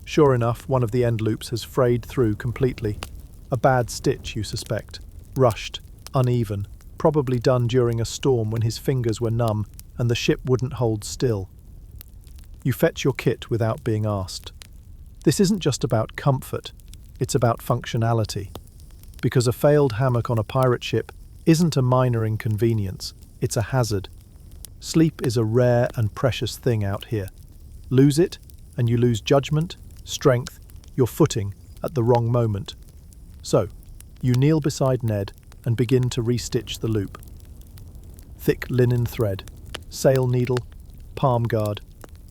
Sure enough, one of the end loops has frayed through completely. A bad stitch, you suspect. Rushed, uneven, probably done during a storm when his fingers were numb and the ship wouldn't hold still. You fetch your kit without being asked. This isn't just about comfort, it's about functionality. Because a failed hammock on a pirate ship isn't a minor inconvenience, it's a hazard. Sleep is a rare and precious thing out here. Lose it, and you lose judgment, strength, your footing at the wrong moment. So, you kneel beside Ned and begin to restitch the loop. Thick linen thread, sail needle, palm guard.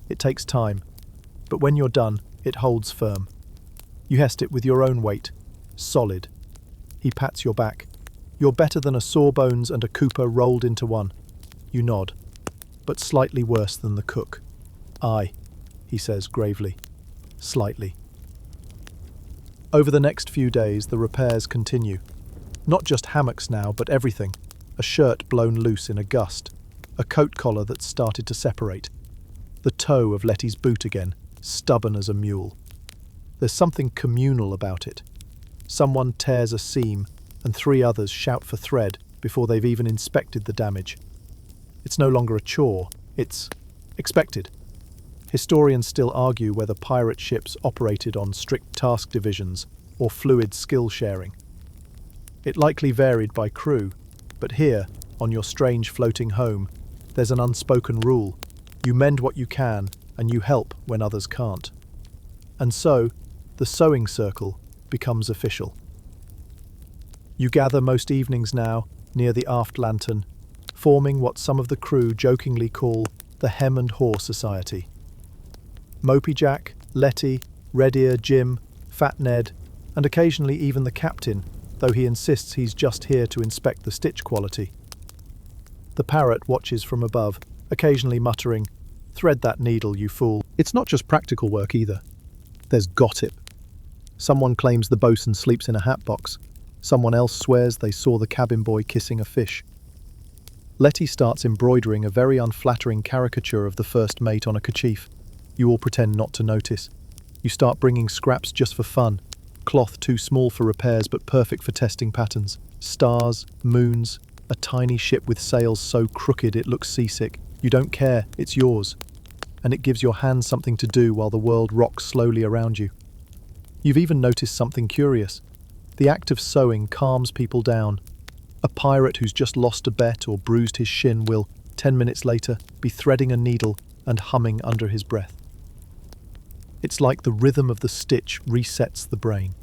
It takes time, but when you're done, it holds firm. You hest it with your own weight, solid, He pats your back. You're better than a sawbones and a Cooper rolled into one. You nod, but slightly worse than the cook. Aye, he says gravely. Slightly. Over the next few days, the repairs continue. Not just hammocks now, but everything. A shirt blown loose in a gust. A coat collar that's started to separate. The toe of Letty's boot again, stubborn as a mule. There's something communal about it. Someone tears a seam, and 3 others shout for thread before they've even inspected the damage. It's no longer a chore, it's expected. Historians still argue whether pirate ships operated on strict task divisions or fluid skill sharing. It likely varied by crew, but here, on your strange floating home, there's an unspoken rule. You mend what you can, and you help when others can't. And so, the sewing circle becomes official. You gather most evenings now, near the aft lantern, forming what some of the crew jokingly call the Hem and Haw Society. Mopey Jack, Letty, Red Ear, Jim, Fat Ned, and occasionally even the captain, though he insists he's just here to inspect the stitch quality. The parrot watches from above, occasionally muttering, "Thread that needle, you fool." It's not just practical work either. There's gossip. Someone claims the bosun sleeps in a hat box. Someone else swears they saw the cabin boy kissing a fish. Letty starts embroidering a very unflattering caricature of the first mate on a kerchief. You all pretend not to notice. You start bringing scraps just for fun. Cloth too small for repairs but perfect for testing patterns. Stars, moons, a tiny ship with sails so crooked it looks seasick. You don't care, it's yours. And it gives your hands something to do while the world rocks slowly around you. You've even noticed something curious. The act of sewing calms people down. A pirate who's just lost a bet or bruised his shin will, 10 minutes later, be threading a needle and humming under his breath. It's like the rhythm of the stitch resets the brain.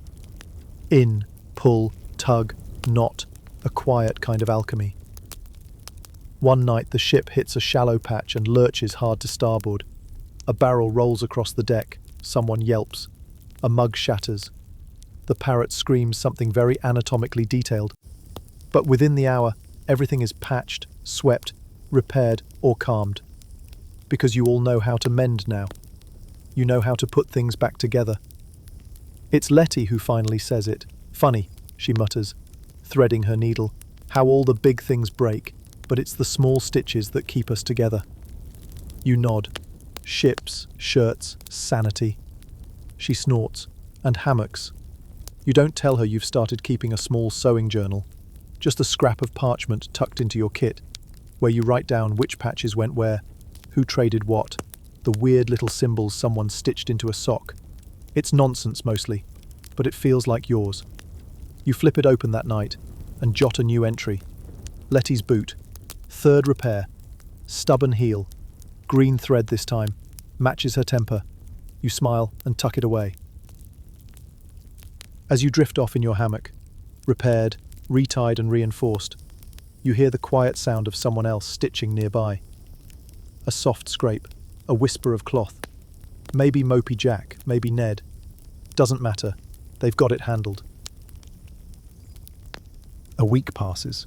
In, pull, tug, knot, a quiet kind of alchemy. One night the ship hits a shallow patch and lurches hard to starboard. A barrel rolls across the deck, someone yelps. A mug shatters. The parrot screams something very anatomically detailed. But within the hour, everything is patched, swept, repaired, or calmed. Because you all know how to mend now. You know how to put things back together. It's Letty who finally says it. Funny, she mutters, threading her needle. How all the big things break, but it's the small stitches that keep us together. You nod. Ships, shirts, sanity. She snorts. And hammocks. You don't tell her you've started keeping a small sewing journal. Just a scrap of parchment tucked into your kit, where you write down which patches went where, who traded what, the weird little symbols someone stitched into a sock. It's nonsense mostly, but it feels like yours. You flip it open that night and jot a new entry. Letty's boot. 3rd repair. Stubborn heel. Green thread this time. Matches her temper. You smile and tuck it away. As you drift off in your hammock, repaired, retied and reinforced, you hear the quiet sound of someone else stitching nearby. A soft scrape, a whisper of cloth. Maybe Mopey Jack, maybe Ned. Doesn't matter, they've got it handled. A week passes,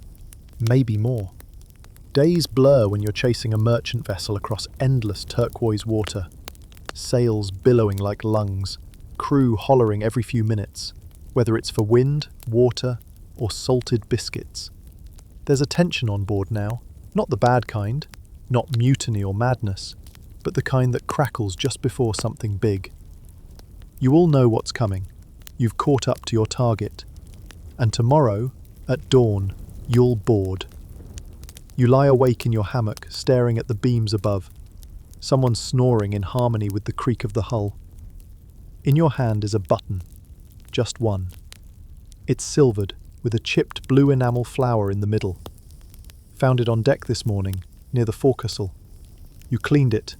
maybe more. Days blur when you're chasing a merchant vessel across endless turquoise water. Sails billowing like lungs, crew hollering every few minutes, whether it's for wind, water, or salted biscuits. There's a tension on board now, not the bad kind, not mutiny or madness, but the kind that crackles just before something big. You all know what's coming. You've caught up to your target. And tomorrow, at dawn, you'll board. You lie awake in your hammock, staring at the beams above. Someone's snoring in harmony with the creak of the hull. In your hand is a button. Just one. It's silvered, with a chipped blue enamel flower in the middle. Found it on deck this morning, near the forecastle. You cleaned it,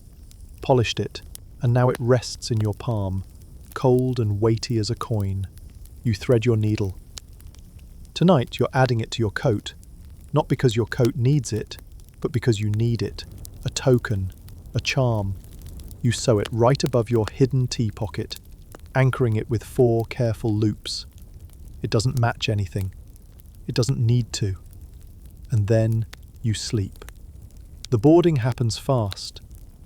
polished it, and now it rests in your palm, cold and weighty as a coin. You thread your needle. Tonight you're adding it to your coat, not because your coat needs it, but because you need it. A token, a charm. You sew it right above your hidden tea pocket, anchoring it with 4 careful loops. It doesn't match anything, It doesn't need to. And then you sleep. The boarding happens fast.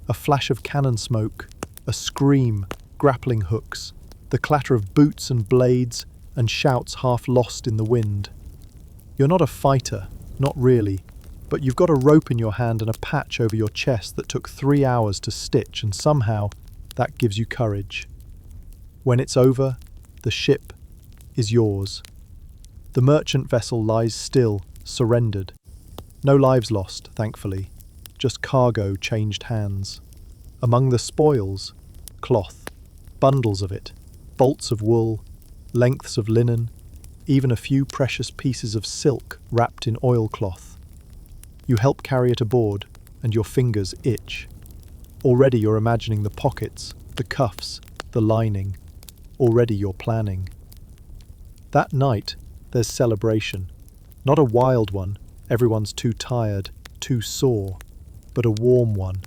A flash of cannon smoke, a scream, grappling hooks, the clatter of boots and blades, and shouts half lost in the wind. You're not a fighter, not really, but you've got a rope in your hand and a patch over your chest that took 3 hours to stitch, and somehow that gives you courage. When it's over, the ship is yours. The merchant vessel lies still, surrendered. No lives lost, thankfully, just cargo changed hands. Among the spoils, cloth, bundles of it, bolts of wool, lengths of linen, even a few precious pieces of silk wrapped in oilcloth. You help carry it aboard, and your fingers itch. Already you're imagining the pockets, the cuffs, the lining. Already you're planning. That night, there's celebration. Not a wild one, everyone's too tired, too sore, but a warm one.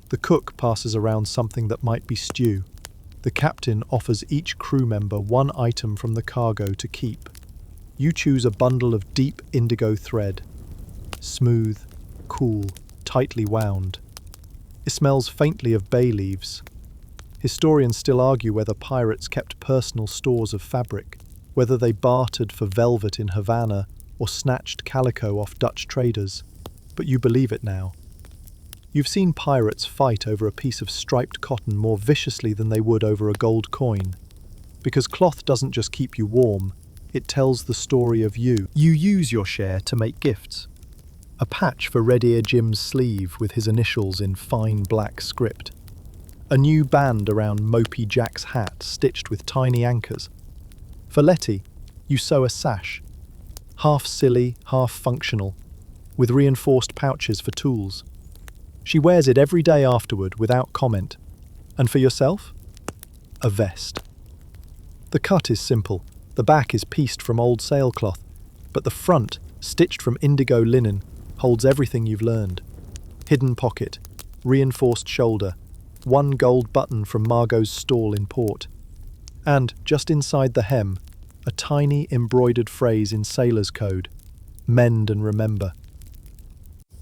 The cook passes around something that might be stew. The captain offers each crew member one item from the cargo to keep. You choose a bundle of deep indigo thread. Smooth, cool, tightly wound. It smells faintly of bay leaves. Historians still argue whether pirates kept personal stores of fabric, whether they bartered for velvet in Havana or snatched calico off Dutch traders. But you believe it now. You've seen pirates fight over a piece of striped cotton more viciously than they would over a gold coin. Because cloth doesn't just keep you warm, it tells the story of you. You use your share to make gifts. A patch for Red Ear Jim's sleeve with his initials in fine black script. A new band around Mopey Jack's hat stitched with tiny anchors. For Letty, you sew a sash. Half silly, half functional, with reinforced pouches for tools. She wears it every day afterward without comment. And for yourself? A vest. The cut is simple. The back is pieced from old sailcloth, but the front, stitched from indigo linen, holds everything you've learned. Hidden pocket, reinforced shoulder, one gold button from Margot's stall in port. And, just inside the hem, a tiny embroidered phrase in sailor's code, mend and remember.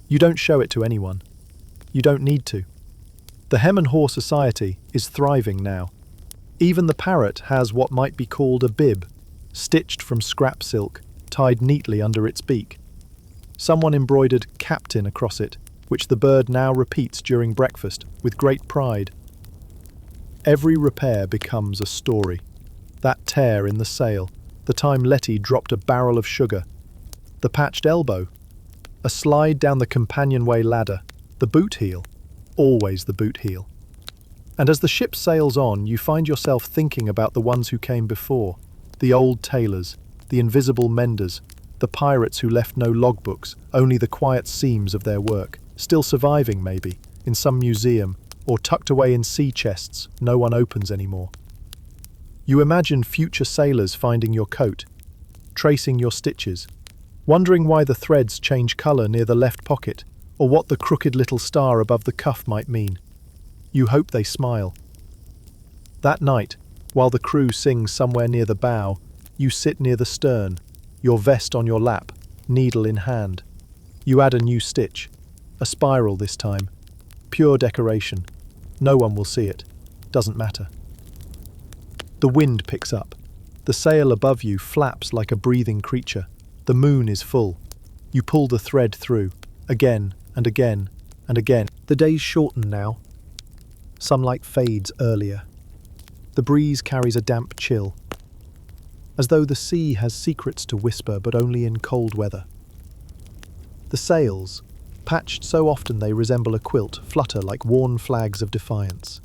You don't show it to anyone. You don't need to. The Hem and Haw Society is thriving now. Even the parrot has what might be called a bib, stitched from scrap silk, tied neatly under its beak. Someone embroidered Captain across it, which the bird now repeats during breakfast with great pride. Every repair becomes a story. That tear in the sail, the time Letty dropped a barrel of sugar, the patched elbow, a slide down the companionway ladder, the boot heel, always the boot heel. And as the ship sails on, you find yourself thinking about the ones who came before, the old tailors, the invisible menders, the pirates who left no logbooks, only the quiet seams of their work, still surviving maybe, in some museum, or tucked away in sea chests no one opens anymore. You imagine future sailors finding your coat, tracing your stitches, wondering why the threads change colour near the left pocket, or what the crooked little star above the cuff might mean. You hope they smile. That night, while the crew sings somewhere near the bow, you sit near the stern, your vest on your lap, needle in hand. You add a new stitch, a spiral this time. Pure decoration. No one will see it. Doesn't matter. The wind picks up. The sail above you flaps like a breathing creature. The moon is full. You pull the thread through, again and again and again. The days shorten now. Sunlight fades earlier. The breeze carries a damp chill, as though the sea has secrets to whisper, but only in cold weather. The sails, patched so often they resemble a quilt, flutter like worn flags of defiance.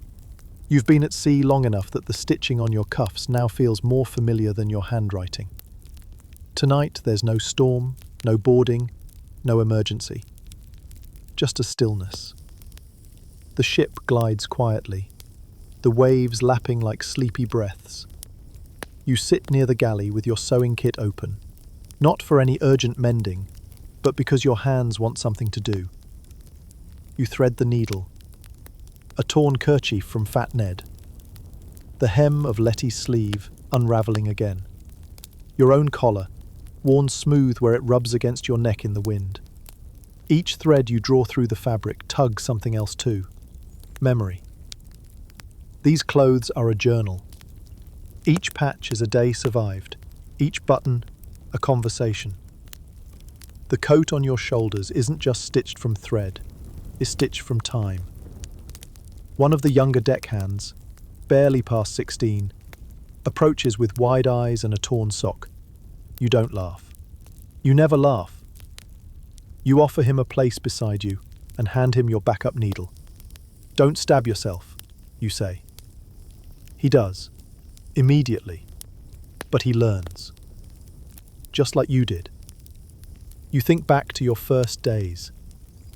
You've been at sea long enough that the stitching on your cuffs now feels more familiar than your handwriting. Tonight there's no storm, no boarding, no emergency. Just a stillness. The ship glides quietly, the waves lapping like sleepy breaths. You sit near the galley with your sewing kit open, not for any urgent mending, but because your hands want something to do. You thread the needle. A torn kerchief from Fat Ned. The hem of Letty's sleeve unravelling again. Your own collar, worn smooth where it rubs against your neck in the wind. Each thread you draw through the fabric tugs something else too. Memory. These clothes are a journal. Each patch is a day survived. Each button, a conversation. The coat on your shoulders isn't just stitched from thread, it's stitched from time. One of the younger deckhands, barely past 16, approaches with wide eyes and a torn sock. You don't laugh. You never laugh. You offer him a place beside you and hand him your backup needle. Don't stab yourself, you say. He does, immediately, but he learns. Just like you did. You think back to your first days,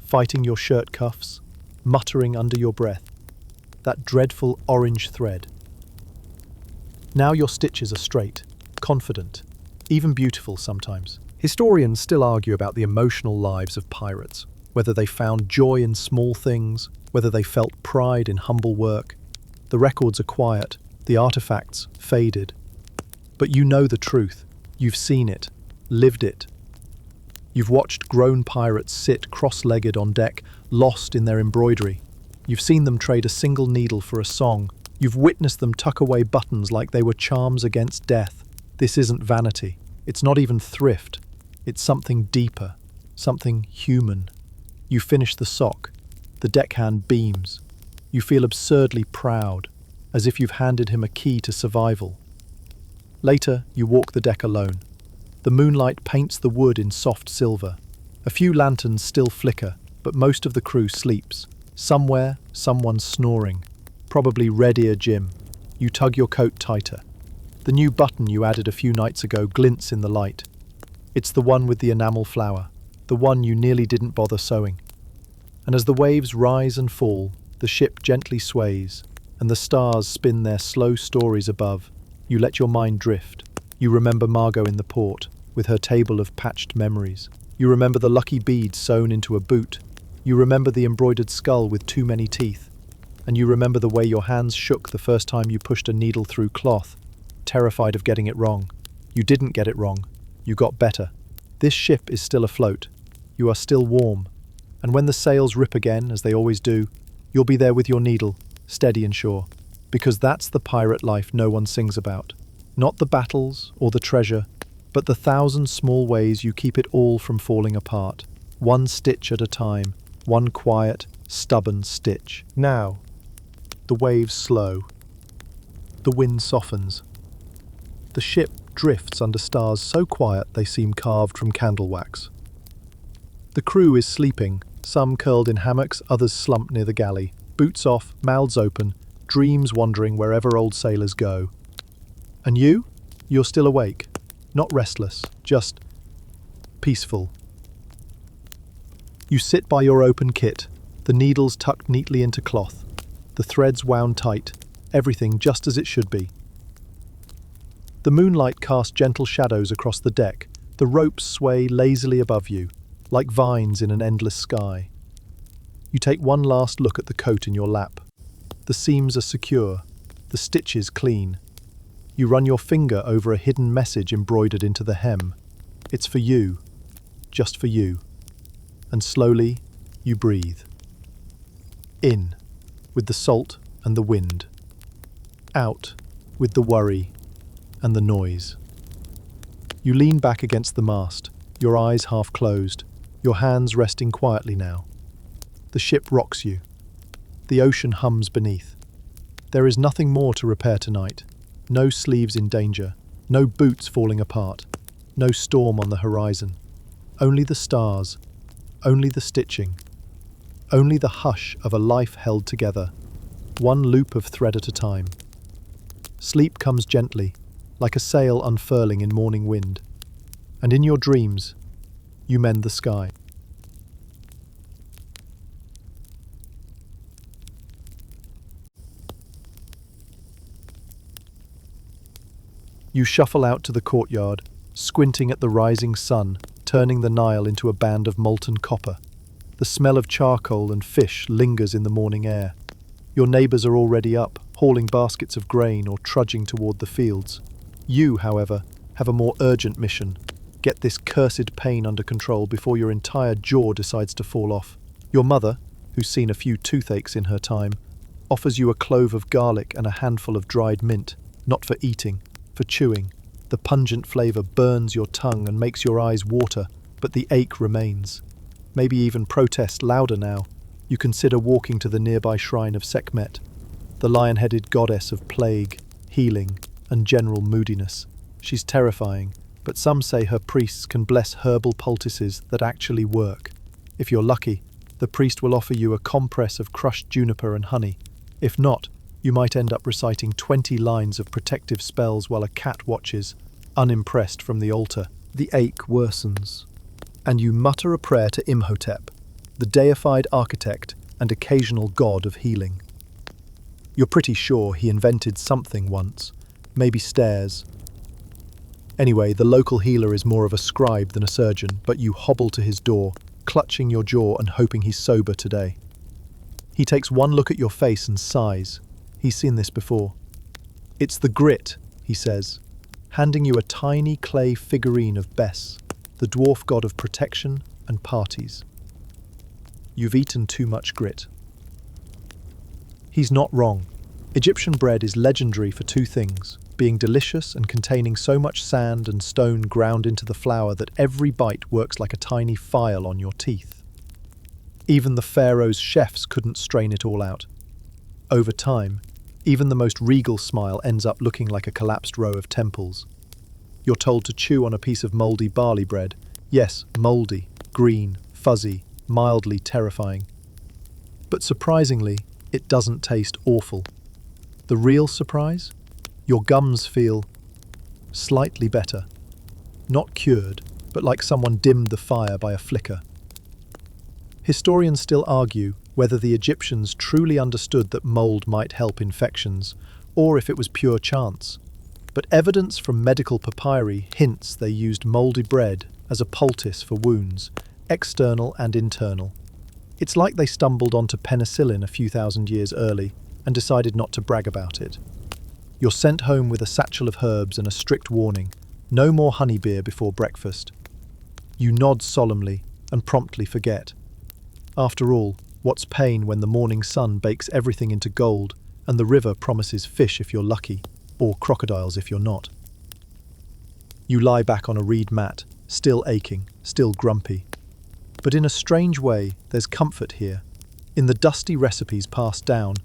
fighting your shirt cuffs, muttering under your breath, that dreadful orange thread. Now your stitches are straight, confident, even beautiful sometimes. Historians still argue about the emotional lives of pirates, whether they found joy in small things, whether they felt pride in humble work. The records are quiet, the artifacts faded. But you know the truth. You've seen it, lived it. You've watched grown pirates sit cross-legged on deck, lost in their embroidery. You've seen them trade a single needle for a song. You've witnessed them tuck away buttons like they were charms against death. This isn't vanity. It's not even thrift. It's something deeper, something human. You finish the sock. The deckhand beams. You feel absurdly proud, as if you've handed him a key to survival. Later, you walk the deck alone. The moonlight paints the wood in soft silver. A few lanterns still flicker, but most of the crew sleeps. Somewhere, someone's snoring. Probably Red Ear Jim. You tug your coat tighter. The new button you added a few nights ago glints in the light. It's the one with the enamel flower, the one you nearly didn't bother sewing. And as the waves rise and fall, the ship gently sways, and the stars spin their slow stories above, you let your mind drift. You remember Margot in the port, with her table of patched memories. You remember the lucky bead sewn into a boot. You remember the embroidered skull with too many teeth. And you remember the way your hands shook the first time you pushed a needle through cloth, terrified of getting it wrong. You didn't get it wrong. You got better. This ship is still afloat. You are still warm. And when the sails rip again, as they always do, you'll be there with your needle, steady and sure. Because that's the pirate life no one sings about. Not the battles or the treasure, but the thousand small ways you keep it all from falling apart. One stitch at a time, one quiet, stubborn stitch. Now, the waves slow. The wind softens. The ship drifts under stars so quiet they seem carved from candle wax. The crew is sleeping, some curled in hammocks, others slumped near the galley, boots off, mouths open, dreams wandering wherever old sailors go. And you? You're still awake, not restless, just peaceful. You sit by your open kit, the needles tucked neatly into cloth, the threads wound tight, everything just as it should be. The moonlight casts gentle shadows across the deck, the ropes sway lazily above you, like vines in an endless sky. You take one last look at the coat in your lap. The seams are secure, the stitches clean. You run your finger over a hidden message embroidered into the hem. It's for you, just for you. And slowly, you breathe. In, with the salt and the wind. Out, with the worry and the noise. You lean back against the mast, your eyes half closed, your hands resting quietly now. The ship rocks you. The ocean hums beneath. There is nothing more to repair tonight. No sleeves in danger, no boots falling apart, no storm on the horizon. Only the stars, only the stitching, only the hush of a life held together, one loop of thread at a time. Sleep comes gently, like a sail unfurling in morning wind, and in your dreams, you mend the sky. You shuffle out to the courtyard, squinting at the rising sun, turning the Nile into a band of molten copper. The smell of charcoal and fish lingers in the morning air. Your neighbours are already up, hauling baskets of grain or trudging toward the fields. You, however, have a more urgent mission. Get this cursed pain under control before your entire jaw decides to fall off. Your mother, who's seen a few toothaches in her time, offers you a clove of garlic and a handful of dried mint, not for eating, for chewing. The pungent flavor burns your tongue and makes your eyes water, but the ache remains. Maybe even protest louder now. You consider walking to the nearby shrine of Sekhmet, the lion-headed goddess of plague, healing, and general moodiness. She's terrifying, but some say her priests can bless herbal poultices that actually work. If you're lucky, the priest will offer you a compress of crushed juniper and honey. If not, you might end up reciting 20 lines of protective spells while a cat watches, unimpressed from the altar. The ache worsens, and you mutter a prayer to Imhotep, the deified architect and occasional god of healing. You're pretty sure he invented something once, maybe stairs. Anyway, the local healer is more of a scribe than a surgeon, but you hobble to his door, clutching your jaw and hoping he's sober today. He takes one look at your face and sighs. He's seen this before. "It's the grit," he says, handing you a tiny clay figurine of Bes, the dwarf god of protection and parties. You've eaten too much grit. He's not wrong. Egyptian bread is legendary for two things: being delicious and containing so much sand and stone ground into the flour that every bite works like a tiny file on your teeth. Even the pharaoh's chefs couldn't strain it all out. Over time, even the most regal smile ends up looking like a collapsed row of temples. You're told to chew on a piece of mouldy barley bread. Yes, mouldy, green, fuzzy, mildly terrifying. But surprisingly, it doesn't taste awful. The real surprise? Your gums feel slightly better. Not cured, but like someone dimmed the fire by a flicker. Historians still argue whether the Egyptians truly understood that mold might help infections, or if it was pure chance. But evidence from medical papyri hints they used mouldy bread as a poultice for wounds, external and internal. It's like they stumbled onto penicillin a few thousand years early and decided not to brag about it. You're sent home with a satchel of herbs and a strict warning: no more honey beer before breakfast. You nod solemnly and promptly forget. After all, what's pain when the morning sun bakes everything into gold and the river promises fish if you're lucky, or crocodiles if you're not? You lie back on a reed mat, still aching, still grumpy. But in a strange way, there's comfort here. In the dusty recipes passed down,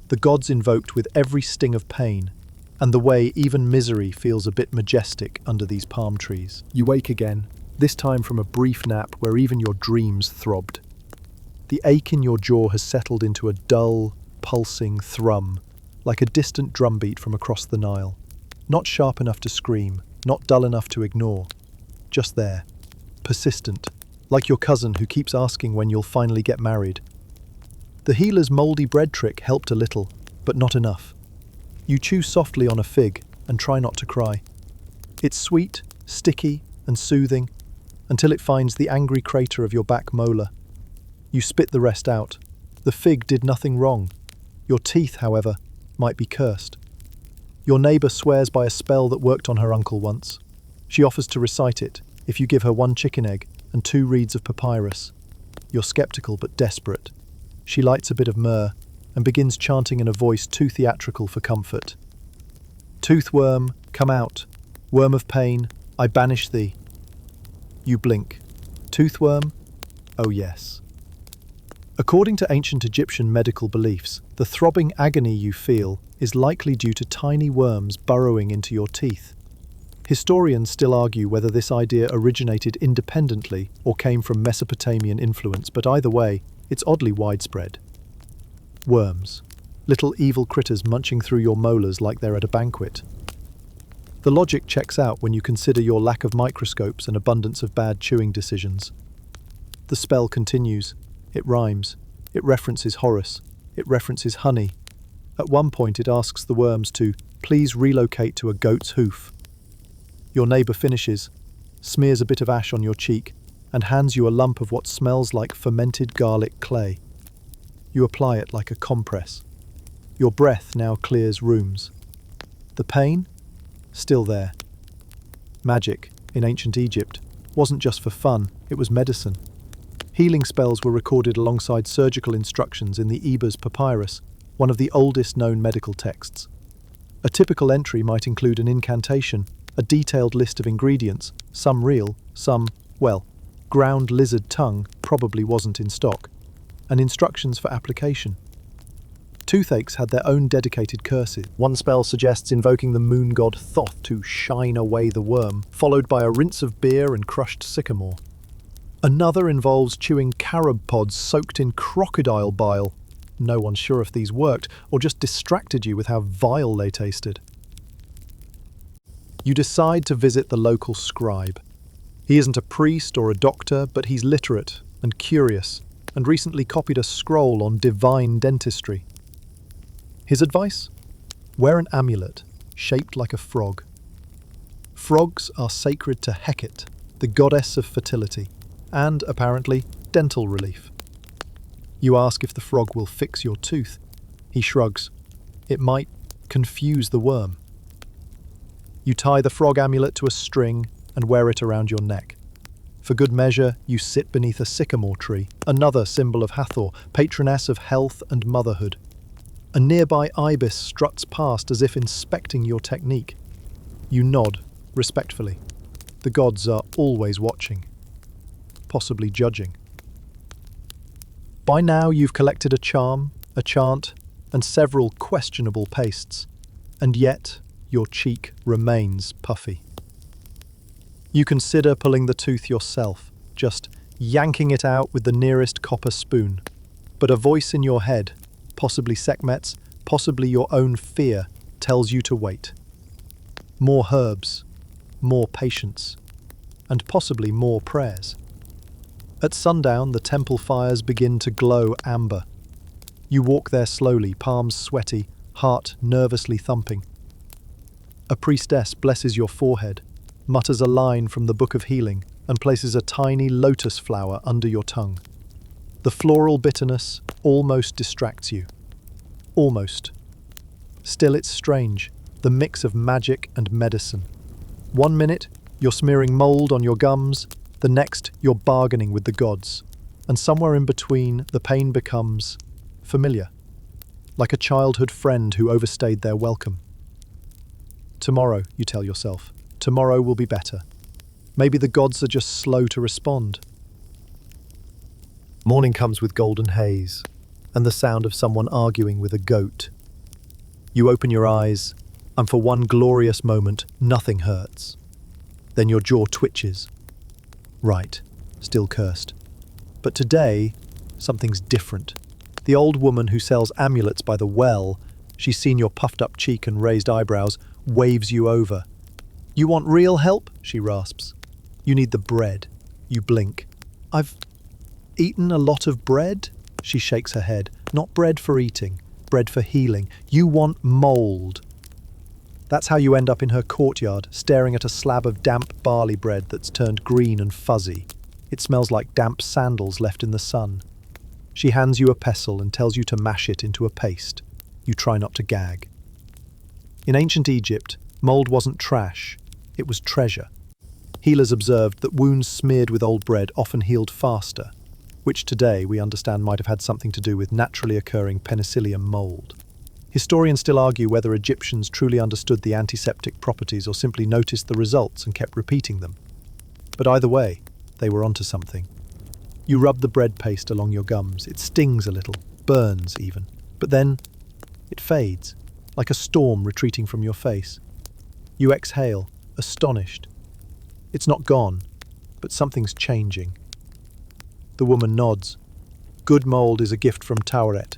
the gods invoked with every sting of pain, and the way even misery feels a bit majestic under these palm trees. You wake again, this time from a brief nap where even your dreams throbbed. The ache in your jaw has settled into a dull, pulsing thrum, like a distant drumbeat from across the Nile. Not sharp enough to scream, not dull enough to ignore. Just there, persistent, like your cousin who keeps asking when you'll finally get married. The healer's mouldy bread trick helped a little, but not enough. You chew softly on a fig and try not to cry. It's sweet, sticky, and soothing, until it finds the angry crater of your back molar. You spit the rest out. The fig did nothing wrong. Your teeth, however, might be cursed. Your neighbour swears by a spell that worked on her uncle once. She offers to recite it if you give her 1 chicken egg and 2 reeds of papyrus. You're skeptical but desperate. She lights a bit of myrrh and begins chanting in a voice too theatrical for comfort. "Toothworm, come out. Worm of pain, I banish thee." You blink. Toothworm? Oh yes. According to ancient Egyptian medical beliefs, the throbbing agony you feel is likely due to tiny worms burrowing into your teeth. Historians still argue whether this idea originated independently or came from Mesopotamian influence, but either way, it's oddly widespread. Worms. Little evil critters munching through your molars like they're at a banquet. The logic checks out when you consider your lack of microscopes and abundance of bad chewing decisions. The spell continues. It rhymes. It references Horace. It references honey. At one point it asks the worms to please relocate to a goat's hoof. Your neighbour finishes, smears a bit of ash on your cheek, and hands you a lump of what smells like fermented garlic clay. You apply it like a compress. Your breath now clears rooms. The pain? Still there. Magic, in ancient Egypt, wasn't just for fun, it was medicine. Healing spells were recorded alongside surgical instructions in the Ebers Papyrus, one of the oldest known medical texts. A typical entry might include an incantation, a detailed list of ingredients, some real, some, well, ground lizard tongue probably wasn't in stock, and instructions for application. Toothaches had their own dedicated curses. One spell suggests invoking the moon god Thoth to shine away the worm, followed by a rinse of beer and crushed sycamore. Another involves chewing carob pods soaked in crocodile bile. No one's sure if these worked, or just distracted you with how vile they tasted. You decide to visit the local scribe. He isn't a priest or a doctor, but he's literate and curious, and recently copied a scroll on divine dentistry. His advice? Wear an amulet shaped like a frog. Frogs are sacred to Hecate, the goddess of fertility, and, apparently, dental relief. You ask if the frog will fix your tooth. He shrugs. It might confuse the worm. You tie the frog amulet to a string and wear it around your neck. For good measure, you sit beneath a sycamore tree, another symbol of Hathor, patroness of health and motherhood. A nearby ibis struts past as if inspecting your technique. You nod, respectfully. The gods are always watching, possibly judging. By now you've collected a charm, a chant, and several questionable pastes, and yet your cheek remains puffy. You consider pulling the tooth yourself, just yanking it out with the nearest copper spoon. But a voice in your head, possibly Sekhmet's, possibly your own fear, tells you to wait. More herbs, more patience, and possibly more prayers. At sundown, the temple fires begin to glow amber. You walk there slowly, palms sweaty, heart nervously thumping. A priestess blesses your forehead, mutters a line from the Book of Healing, and places a tiny lotus flower under your tongue. The floral bitterness almost distracts you. Almost. Still, it's strange, the mix of magic and medicine. 1 minute, you're smearing mold on your gums, the next, you're bargaining with the gods. And somewhere in between, the pain becomes familiar, like a childhood friend who overstayed their welcome. Tomorrow, you tell yourself, tomorrow will be better. Maybe the gods are just slow to respond. Morning comes with golden haze, and the sound of someone arguing with a goat. You open your eyes, and for one glorious moment, nothing hurts. Then your jaw twitches. Right, still cursed. But today, something's different. The old woman who sells amulets by the well, she's seen your puffed-up cheek and raised eyebrows, waves you over. "You want real help?" she rasps. "You need the bread." You blink. "I've eaten a lot of bread?" She shakes her head. "Not bread for eating, bread for healing. You want mold." That's how you end up in her courtyard, staring at a slab of damp barley bread that's turned green and fuzzy. It smells like damp sandals left in the sun. She hands you a pestle and tells you to mash it into a paste. You try not to gag. In ancient Egypt, mold wasn't trash, it was treasure. Healers observed that wounds smeared with old bread often healed faster, which today we understand might have had something to do with naturally occurring penicillium mold. Historians still argue whether Egyptians truly understood the antiseptic properties or simply noticed the results and kept repeating them. But either way, they were onto something. You rub the bread paste along your gums. It stings a little, burns even. But then it fades, like a storm retreating from your face. You exhale, astonished. It's not gone, but something's changing. The woman nods. Good mold is a gift from Tauret.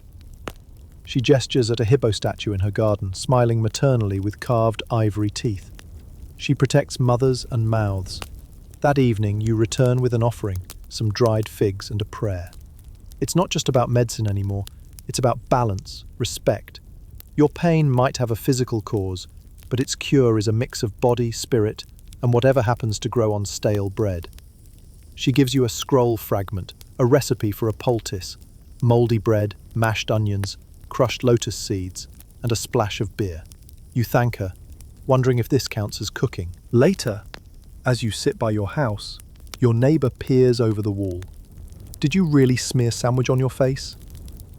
She gestures at a hippo statue in her garden, smiling maternally with carved ivory teeth. She protects mothers and mouths. That evening, you return with an offering, some dried figs and a prayer. It's not just about medicine anymore. It's about balance, respect. Your pain might have a physical cause, but its cure is a mix of body, spirit, and whatever happens to grow on stale bread. She gives you a scroll fragment, a recipe for a poultice, mouldy bread, mashed onions, crushed lotus seeds, and a splash of beer. You thank her, wondering if this counts as cooking. Later, as you sit by your house, Your neighbor peers over the wall. Did you really smear sandwich on your face?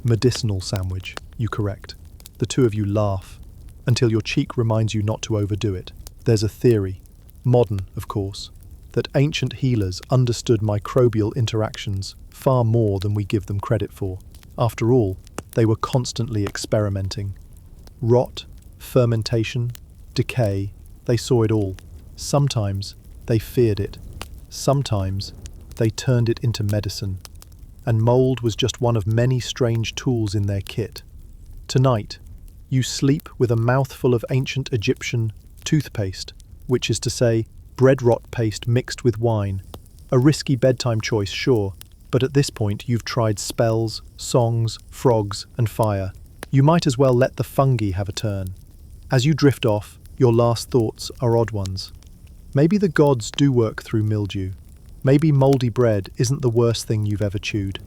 Medicinal sandwich, you correct. The two of you laugh, until your cheek reminds you not to overdo it. There's a theory, modern of course, that ancient healers understood microbial interactions far more than we give them credit for. After all, they were constantly experimenting. Rot, fermentation, decay, they saw it all. Sometimes they feared it. Sometimes they turned it into medicine. And mold was just one of many strange tools in their kit. Tonight, you sleep with a mouthful of ancient Egyptian toothpaste, which is to say, bread rot paste mixed with wine. A risky bedtime choice, sure, but at this point you've tried spells, songs, frogs, and fire. You might as well let the fungi have a turn. As you drift off, your last thoughts are odd ones. Maybe the gods do work through mildew. Maybe mouldy bread isn't the worst thing you've ever chewed.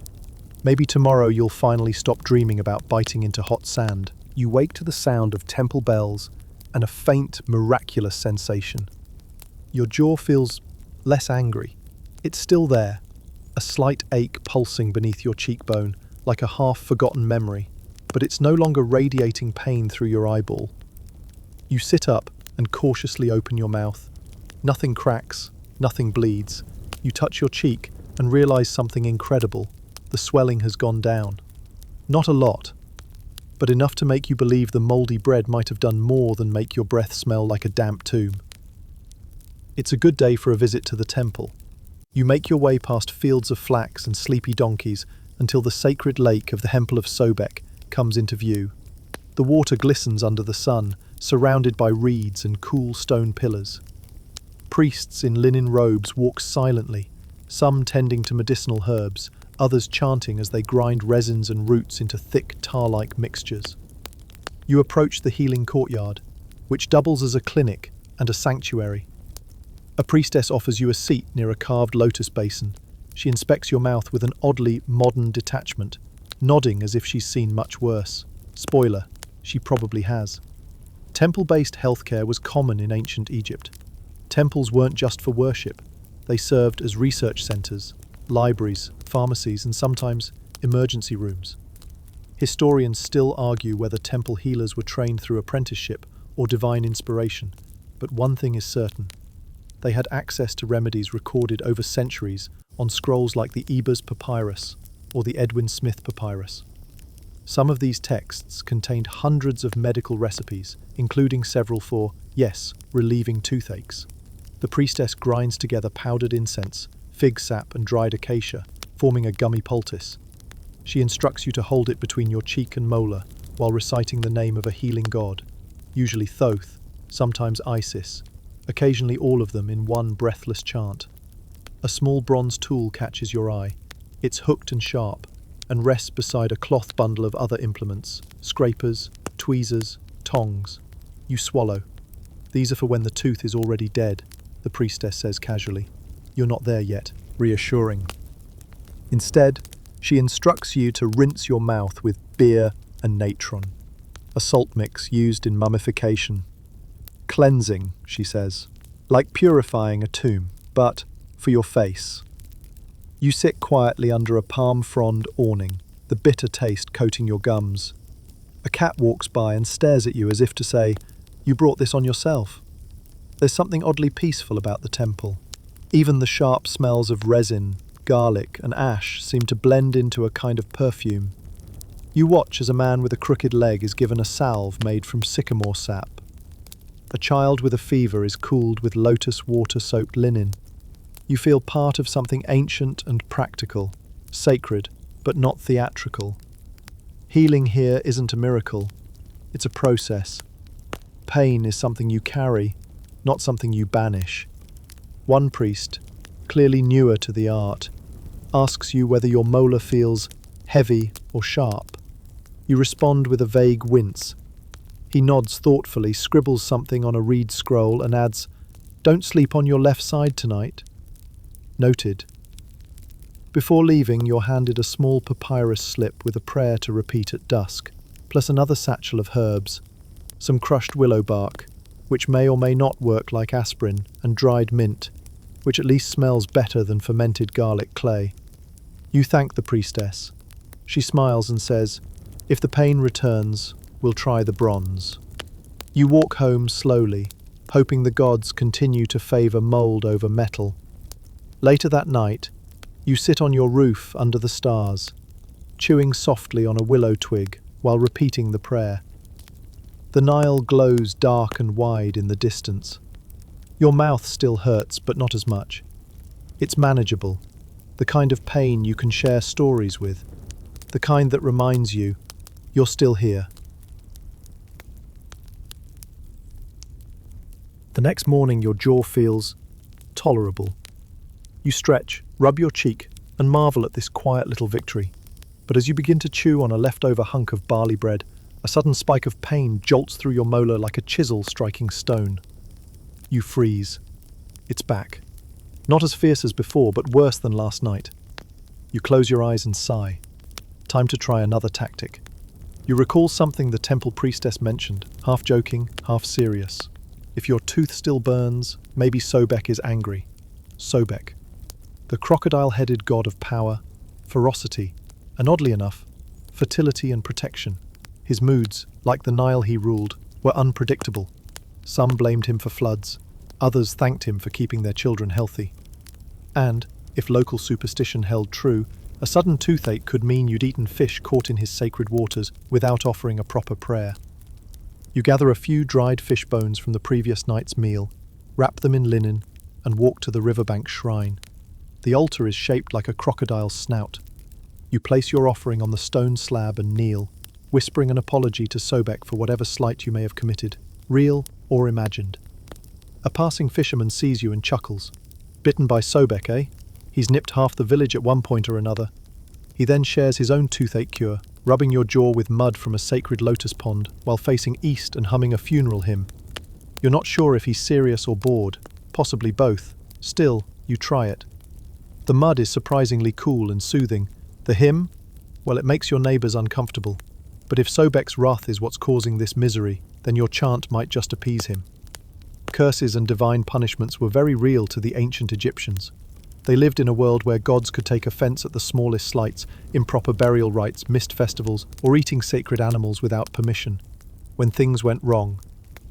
Maybe tomorrow you'll finally stop dreaming about biting into hot sand. You wake to the sound of temple bells and a faint, miraculous sensation. Your jaw feels less angry. It's still there, a slight ache pulsing beneath your cheekbone, like a half-forgotten memory, but it's no longer radiating pain through your eyeball. You sit up and cautiously open your mouth. Nothing cracks, nothing bleeds. You touch your cheek and realize something incredible. The swelling has gone down. Not a lot, but enough to make you believe the mouldy bread might have done more than make your breath smell like a damp tomb. It's a good day for a visit to the temple. You make your way past fields of flax and sleepy donkeys until the sacred lake of the Temple of Sobek comes into view. The water glistens under the sun, surrounded by reeds and cool stone pillars. Priests in linen robes walk silently, some tending to medicinal herbs, others chanting as they grind resins and roots into thick tar-like mixtures. You approach the healing courtyard, which doubles as a clinic and a sanctuary. A priestess offers you a seat near a carved lotus basin. She inspects your mouth with an oddly modern detachment, nodding as if she's seen much worse. Spoiler, she probably has. Temple-based healthcare was common in ancient Egypt. Temples weren't just for worship. They served as research centers, libraries, pharmacies, and sometimes emergency rooms. Historians still argue whether temple healers were trained through apprenticeship or divine inspiration, but one thing is certain. They had access to remedies recorded over centuries on scrolls like the Ebers Papyrus or the Edwin Smith Papyrus. Some of these texts contained hundreds of medical recipes, including several for, yes, relieving toothaches. The priestess grinds together powdered incense, fig sap and dried acacia, forming a gummy poultice. She instructs you to hold it between your cheek and molar while reciting the name of a healing god, usually Thoth, sometimes Isis, occasionally all of them in one breathless chant. A small bronze tool catches your eye. It's hooked and sharp, and rests beside a cloth bundle of other implements, scrapers, tweezers, tongs. You swallow. These are for when the tooth is already dead, the priestess says casually. You're not there yet, reassuring. Instead, she instructs you to rinse your mouth with beer and natron, a salt mix used in mummification. Cleansing, she says, like purifying a tomb, but for your face. You sit quietly under a palm frond awning, the bitter taste coating your gums. A cat walks by and stares at you as if to say, "You brought this on yourself." There's something oddly peaceful about the temple. Even the sharp smells of resin, garlic, and ash seem to blend into a kind of perfume. You watch as a man with a crooked leg is given a salve made from sycamore sap. A child with a fever is cooled with lotus water-soaked linen. You feel part of something ancient and practical, sacred, but not theatrical. Healing here isn't a miracle. It's a process. Pain is something you carry, not something you banish. One priest, clearly newer to the art, asks you whether your molar feels heavy or sharp. You respond with a vague wince. He nods thoughtfully, scribbles something on a reed scroll, and adds, "Don't sleep on your left side tonight." Noted. Before leaving, you're handed a small papyrus slip with a prayer to repeat at dusk, plus another satchel of herbs, some crushed willow bark, which may or may not work like aspirin, and dried mint. which at least smells better than fermented garlic clay. You thank the priestess. She smiles and says, "If the pain returns, we'll try the bronze." You walk home slowly, hoping the gods continue to favor mold over metal. Later that night, you sit on your roof under the stars, chewing softly on a willow twig while repeating the prayer. The Nile glows dark and wide in the distance. Your mouth still hurts, but not as much. It's manageable, the kind of pain you can share stories with, the kind that reminds you you're still here. The next morning, your jaw feels tolerable. You stretch, rub your cheek, and marvel at this quiet little victory. But as you begin to chew on a leftover hunk of barley bread, a sudden spike of pain jolts through your molar like a chisel striking stone. You freeze. It's back. Not as fierce as before, but worse than last night. You close your eyes and sigh. Time to try another tactic. You recall something the temple priestess mentioned, half joking, half serious. If your tooth still burns, maybe Sobek is angry. Sobek, the crocodile-headed god of power, ferocity, and oddly enough, fertility and protection. His moods, like the Nile he ruled, were unpredictable. Some blamed him for floods, others thanked him for keeping their children healthy. And, if local superstition held true, a sudden toothache could mean you'd eaten fish caught in his sacred waters without offering a proper prayer. You gather a few dried fish bones from the previous night's meal, wrap them in linen, and walk to the riverbank shrine. The altar is shaped like a crocodile's snout. You place your offering on the stone slab and kneel, whispering an apology to Sobek for whatever slight you may have committed, real or imagined. A passing fisherman sees you and chuckles. Bitten by Sobek, eh? He's nipped half the village at one point or another. He then shares his own toothache cure, rubbing your jaw with mud from a sacred lotus pond while facing east and humming a funeral hymn. You're not sure if he's serious or bored, possibly both. Still, you try it. The mud is surprisingly cool and soothing. The hymn? Well, it makes your neighbours uncomfortable. But if Sobek's wrath is what's causing this misery, then your chant might just appease him. Curses and divine punishments were very real to the ancient Egyptians. They lived in a world where gods could take offense at the smallest slights, improper burial rites, missed festivals, or eating sacred animals without permission. When things went wrong,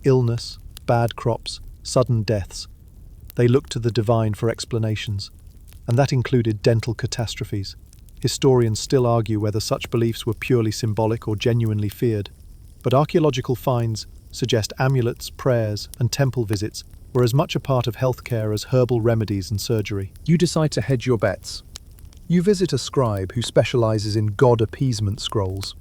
illness, bad crops, sudden deaths, they looked to the divine for explanations. And that included dental catastrophes. Historians still argue whether such beliefs were purely symbolic or genuinely feared. But archaeological finds suggest amulets, prayers, and temple visits were as much a part of healthcare as herbal remedies and surgery. You decide to hedge your bets. You visit a scribe who specializes in god appeasement scrolls.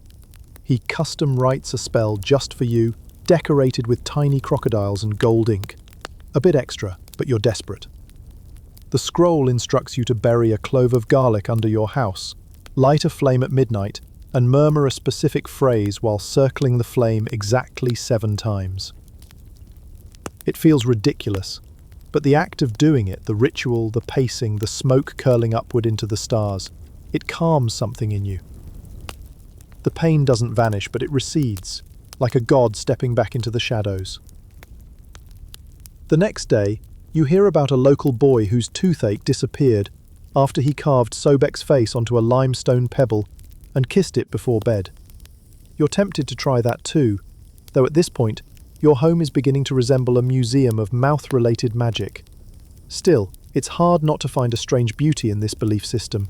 He custom writes a spell just for you, decorated with tiny crocodiles and gold ink. A bit extra, but you're desperate. The scroll instructs you to bury a clove of garlic under your house, light a flame at midnight, and murmur a specific phrase while circling the flame exactly 7 times. It feels ridiculous, but the act of doing it, the ritual, the pacing, the smoke curling upward into the stars, it calms something in you. The pain doesn't vanish, but it recedes, like a god stepping back into the shadows. The next day, you hear about a local boy whose toothache disappeared after he carved Sobek's face onto a limestone pebble and kissed it before bed. You're tempted to try that too, though at this point, your home is beginning to resemble a museum of mouth-related magic. Still, it's hard not to find a strange beauty in this belief system.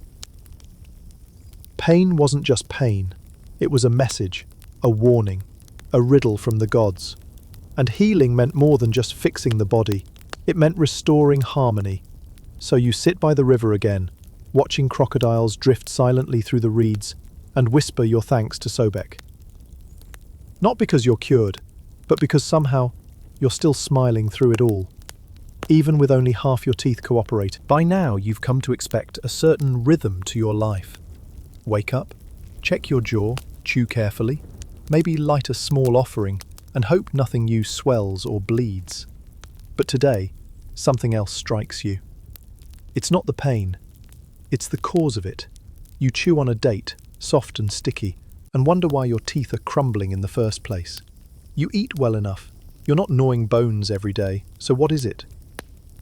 Pain wasn't just pain. It was a message, a warning, a riddle from the gods. And healing meant more than just fixing the body. It meant restoring harmony. So you sit by the river again, watching crocodiles drift silently through the reeds, and whisper your thanks to Sobek. Not because you're cured, but because somehow you're still smiling through it all, even with only half your teeth cooperate. By now, you've come to expect a certain rhythm to your life. Wake up, check your jaw, chew carefully, maybe light a small offering, and hope nothing new swells or bleeds. But today, something else strikes you. It's not the pain, it's the cause of it. You chew on a date, soft and sticky, and wonder why your teeth are crumbling in the first place. You eat well enough. You're not gnawing bones every day, so what is it?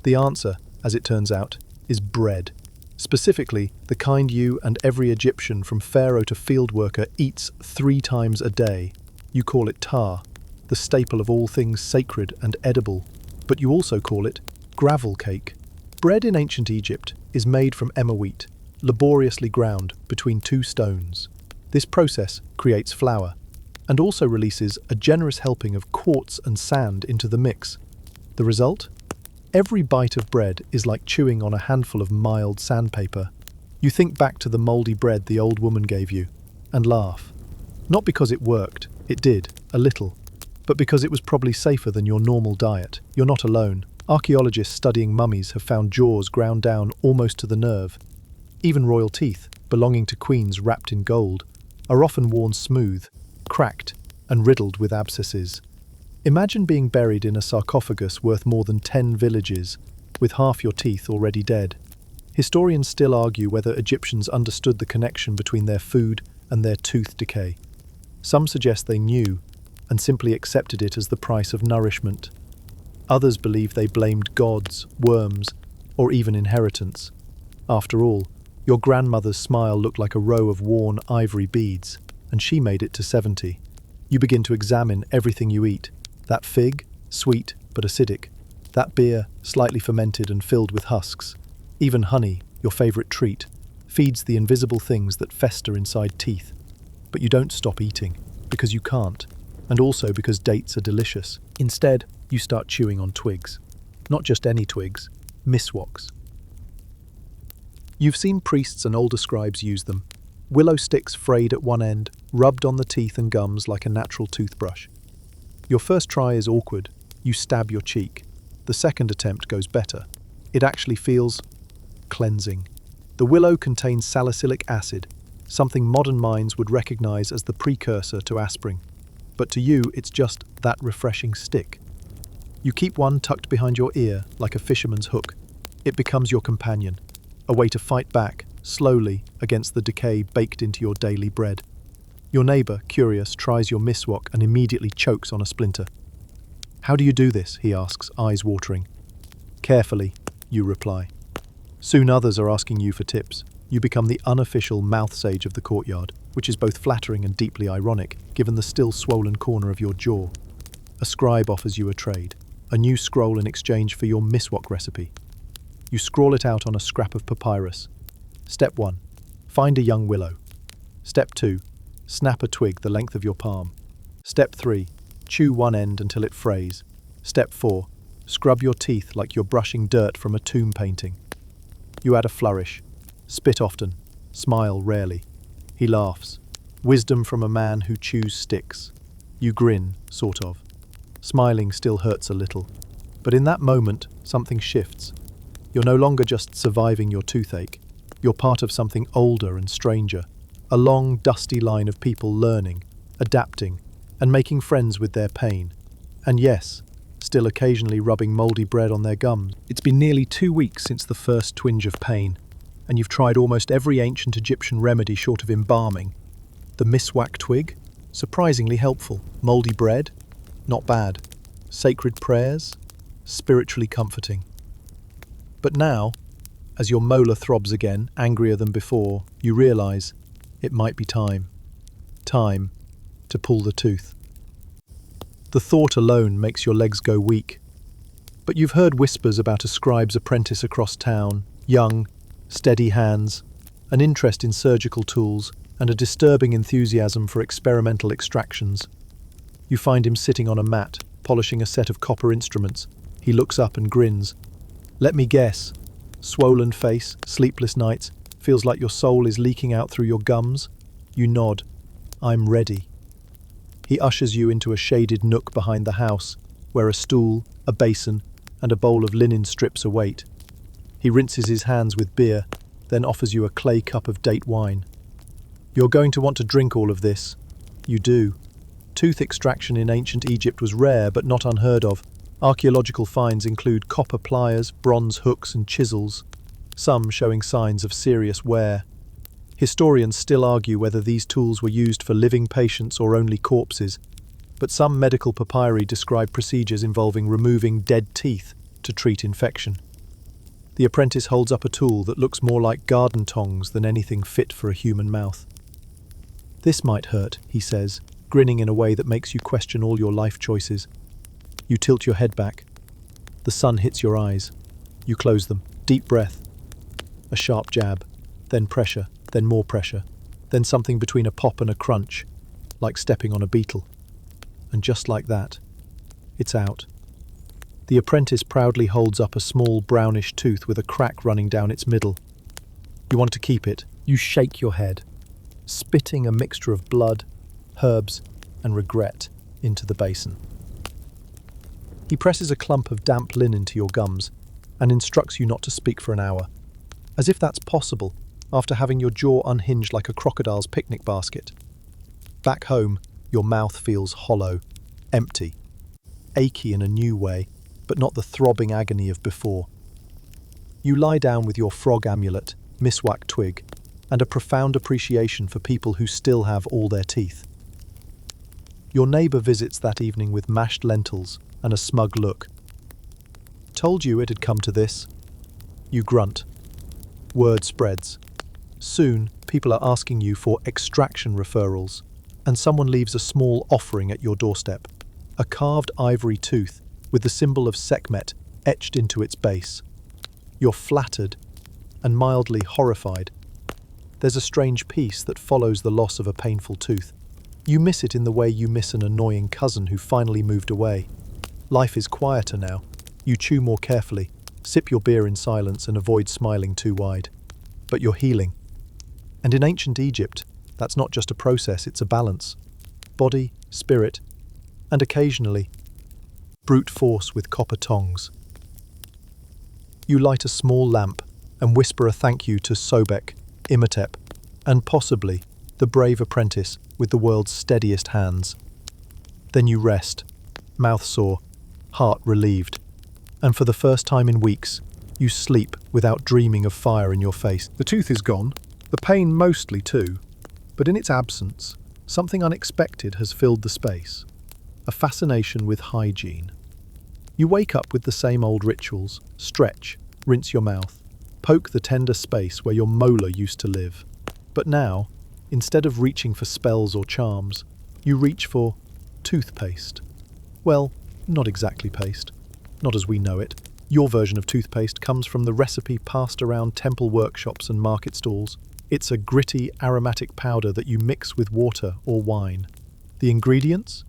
The answer, as it turns out, is bread. Specifically, the kind you and every Egyptian from pharaoh to field worker eats 3 times a day. You call it tar, the staple of all things sacred and edible, but you also call it gravel cake. Bread in ancient Egypt is made from emmer wheat, laboriously ground between 2 stones. This process creates flour, and also releases a generous helping of quartz and sand into the mix. The result? Every bite of bread is like chewing on a handful of mild sandpaper. You think back to the mouldy bread the old woman gave you, and laugh. Not because it worked, it did, a little, but because it was probably safer than your normal diet. You're not alone. Archaeologists studying mummies have found jaws ground down almost to the nerve. Even royal teeth, belonging to queens wrapped in gold, are often worn smooth, cracked, and riddled with abscesses. Imagine being buried in a sarcophagus worth more than 10 villages, with half your teeth already dead. Historians still argue whether Egyptians understood the connection between their food and their tooth decay. Some suggest they knew, and simply accepted it as the price of nourishment. Others believe they blamed gods, worms, or even inheritance. After all, your grandmother's smile looked like a row of worn ivory beads, and she made it to 70. You begin to examine everything you eat. That fig, sweet but acidic. That beer, slightly fermented and filled with husks. Even honey, your favorite treat, feeds the invisible things that fester inside teeth. But you don't stop eating, because you can't, and also because dates are delicious. Instead, you start chewing on twigs. Not just any twigs, miswaks. You've seen priests and older scribes use them. Willow sticks frayed at one end, rubbed on the teeth and gums like a natural toothbrush. Your first try is awkward. You stab your cheek. The second attempt goes better. It actually feels cleansing. The willow contains salicylic acid, something modern minds would recognize as the precursor to aspirin. But to you, it's just that refreshing stick. You keep one tucked behind your ear like a fisherman's hook. It becomes your companion, a way to fight back, slowly, against the decay baked into your daily bread. Your neighbour, curious, tries your miswak and immediately chokes on a splinter. "How do you do this?" he asks, eyes watering. "Carefully," you reply. Soon others are asking you for tips. You become the unofficial mouth sage of the courtyard, which is both flattering and deeply ironic, given the still swollen corner of your jaw. A scribe offers you a trade, a new scroll in exchange for your miswak recipe. You scrawl it out on a scrap of papyrus. Step 1. Find a young willow. Step 2. Snap a twig the length of your palm. Step 3. Chew one end until it frays. Step 4. Scrub your teeth like you're brushing dirt from a tomb painting. You add a flourish. Spit often. Smile rarely. He laughs. Wisdom from a man who chews sticks. You grin, sort of. Smiling still hurts a little. But in that moment, something shifts. You're no longer just surviving your toothache. You're part of something older and stranger. A long, dusty line of people learning, adapting, and making friends with their pain. And yes, still occasionally rubbing mouldy bread on their gums. It's been nearly 2 weeks since the first twinge of pain, and you've tried almost every ancient Egyptian remedy short of embalming. The miswak twig? Surprisingly helpful. Mouldy bread? Not bad. Sacred prayers? Spiritually comforting. But now, as your molar throbs again, angrier than before, you realise it might be time. Time to pull the tooth. The thought alone makes your legs go weak. But you've heard whispers about a scribe's apprentice across town, young, steady hands, an interest in surgical tools, and a disturbing enthusiasm for experimental extractions. You find him sitting on a mat, polishing a set of copper instruments. He looks up and grins. Let me guess. Swollen face, sleepless nights, feels like your soul is leaking out through your gums. You nod. I'm ready. He ushers you into a shaded nook behind the house, where a stool, a basin, and a bowl of linen strips await. He rinses his hands with beer, then offers you a clay cup of date wine. You're going to want to drink all of this. You do. Tooth extraction in ancient Egypt was rare but not unheard of. Archaeological finds include copper pliers, bronze hooks and chisels, some showing signs of serious wear. Historians still argue whether these tools were used for living patients or only corpses, but some medical papyri describe procedures involving removing dead teeth to treat infection. The apprentice holds up a tool that looks more like garden tongs than anything fit for a human mouth. "This might hurt," he says, grinning in a way that makes you question all your life choices. You tilt your head back. The sun hits your eyes. You close them. Deep breath. A sharp jab. Then pressure. Then more pressure. Then something between a pop and a crunch, like stepping on a beetle. And just like that, it's out. The apprentice proudly holds up a small brownish tooth with a crack running down its middle. You want to keep it. You shake your head, spitting a mixture of blood, herbs, and regret into the basin. He presses a clump of damp linen to your gums and instructs you not to speak for an hour, as if that's possible after having your jaw unhinged like a crocodile's picnic basket. Back home, your mouth feels hollow, empty, achy in a new way, but not the throbbing agony of before. You lie down with your frog amulet, miswak twig, and a profound appreciation for people who still have all their teeth. Your neighbour visits that evening with mashed lentils and a smug look. "Told you it had come to this." You grunt. Word spreads. Soon, people are asking you for extraction referrals, and someone leaves a small offering at your doorstep. A carved ivory tooth with the symbol of Sekhmet etched into its base. You're flattered and mildly horrified. There's a strange peace that follows the loss of a painful tooth. You miss it in the way you miss an annoying cousin who finally moved away. Life is quieter now. You chew more carefully, sip your beer in silence and avoid smiling too wide. But you're healing. And in ancient Egypt, that's not just a process, it's a balance. Body, spirit, and occasionally, brute force with copper tongs. You light a small lamp and whisper a thank you to Sobek, Imhotep, and possibly the brave apprentice with the world's steadiest hands. Then you rest, mouth sore, heart relieved, and for the first time in weeks, you sleep without dreaming of fire in your face. The tooth is gone, the pain mostly too, but in its absence, something unexpected has filled the space. A fascination with hygiene. You wake up with the same old rituals: stretch, rinse your mouth, poke the tender space where your molar used to live. But now, instead of reaching for spells or charms, you reach for toothpaste. Well, not exactly paste, not as we know it. Your version of toothpaste comes from the recipe passed around temple workshops and market stalls. It's a gritty, aromatic powder that you mix with water or wine. The ingredients?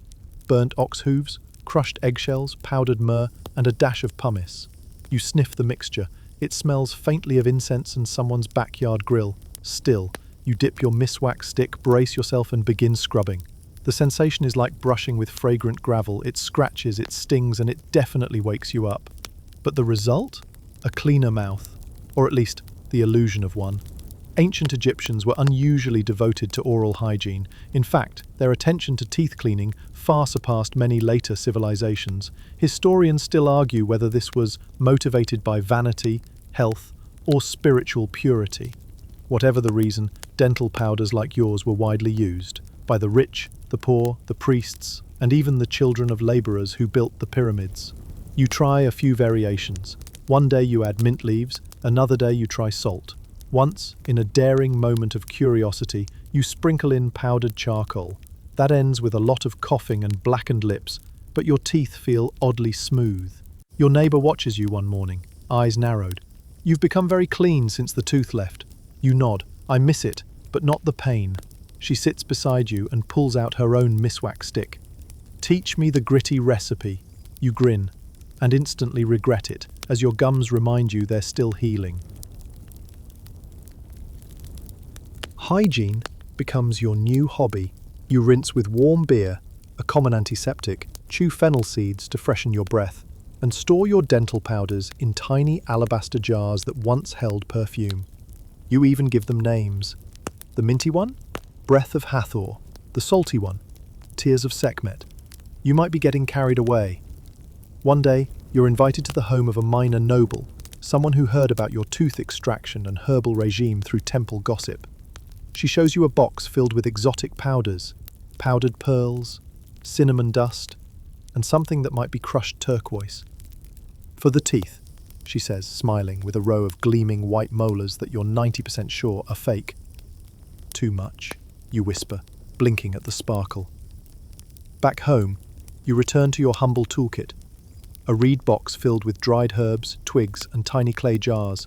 Burnt ox hooves, crushed eggshells, powdered myrrh, and a dash of pumice. You sniff the mixture. It smells faintly of incense and someone's backyard grill. Still, you dip your miswak stick, brace yourself, and begin scrubbing. The sensation is like brushing with fragrant gravel. It scratches, it stings, and it definitely wakes you up. But the result? A cleaner mouth, or at least the illusion of one. Ancient Egyptians were unusually devoted to oral hygiene. In fact, their attention to teeth cleaning far surpassed many later civilizations. Historians still argue whether this was motivated by vanity, health, or spiritual purity. Whatever the reason, dental powders like yours were widely used by the rich, the poor, the priests, and even the children of laborers who built the pyramids. You try a few variations. One day you add mint leaves, another day you try salt. Once, in a daring moment of curiosity, you sprinkle in powdered charcoal. That ends with a lot of coughing and blackened lips, but your teeth feel oddly smooth. Your neighbour watches you one morning, eyes narrowed. You've become very clean since the tooth left. You nod. "I miss it, but not the pain." She sits beside you and pulls out her own miswak stick. "Teach me the gritty recipe." You grin, and instantly regret it, as your gums remind you they're still healing. Hygiene becomes your new hobby. You rinse with warm beer, a common antiseptic, chew fennel seeds to freshen your breath, and store your dental powders in tiny alabaster jars that once held perfume. You even give them names. The minty one? Breath of Hathor. The salty one? Tears of Sekhmet. You might be getting carried away. One day, you're invited to the home of a minor noble, someone who heard about your tooth extraction and herbal regime through temple gossip. She shows you a box filled with exotic powders, powdered pearls, cinnamon dust, and something that might be crushed turquoise. For the teeth, she says, smiling, with a row of gleaming white molars that you're 90% sure are fake. Too much, you whisper, blinking at the sparkle. Back home, you return to your humble toolkit, a reed box filled with dried herbs, twigs, and tiny clay jars.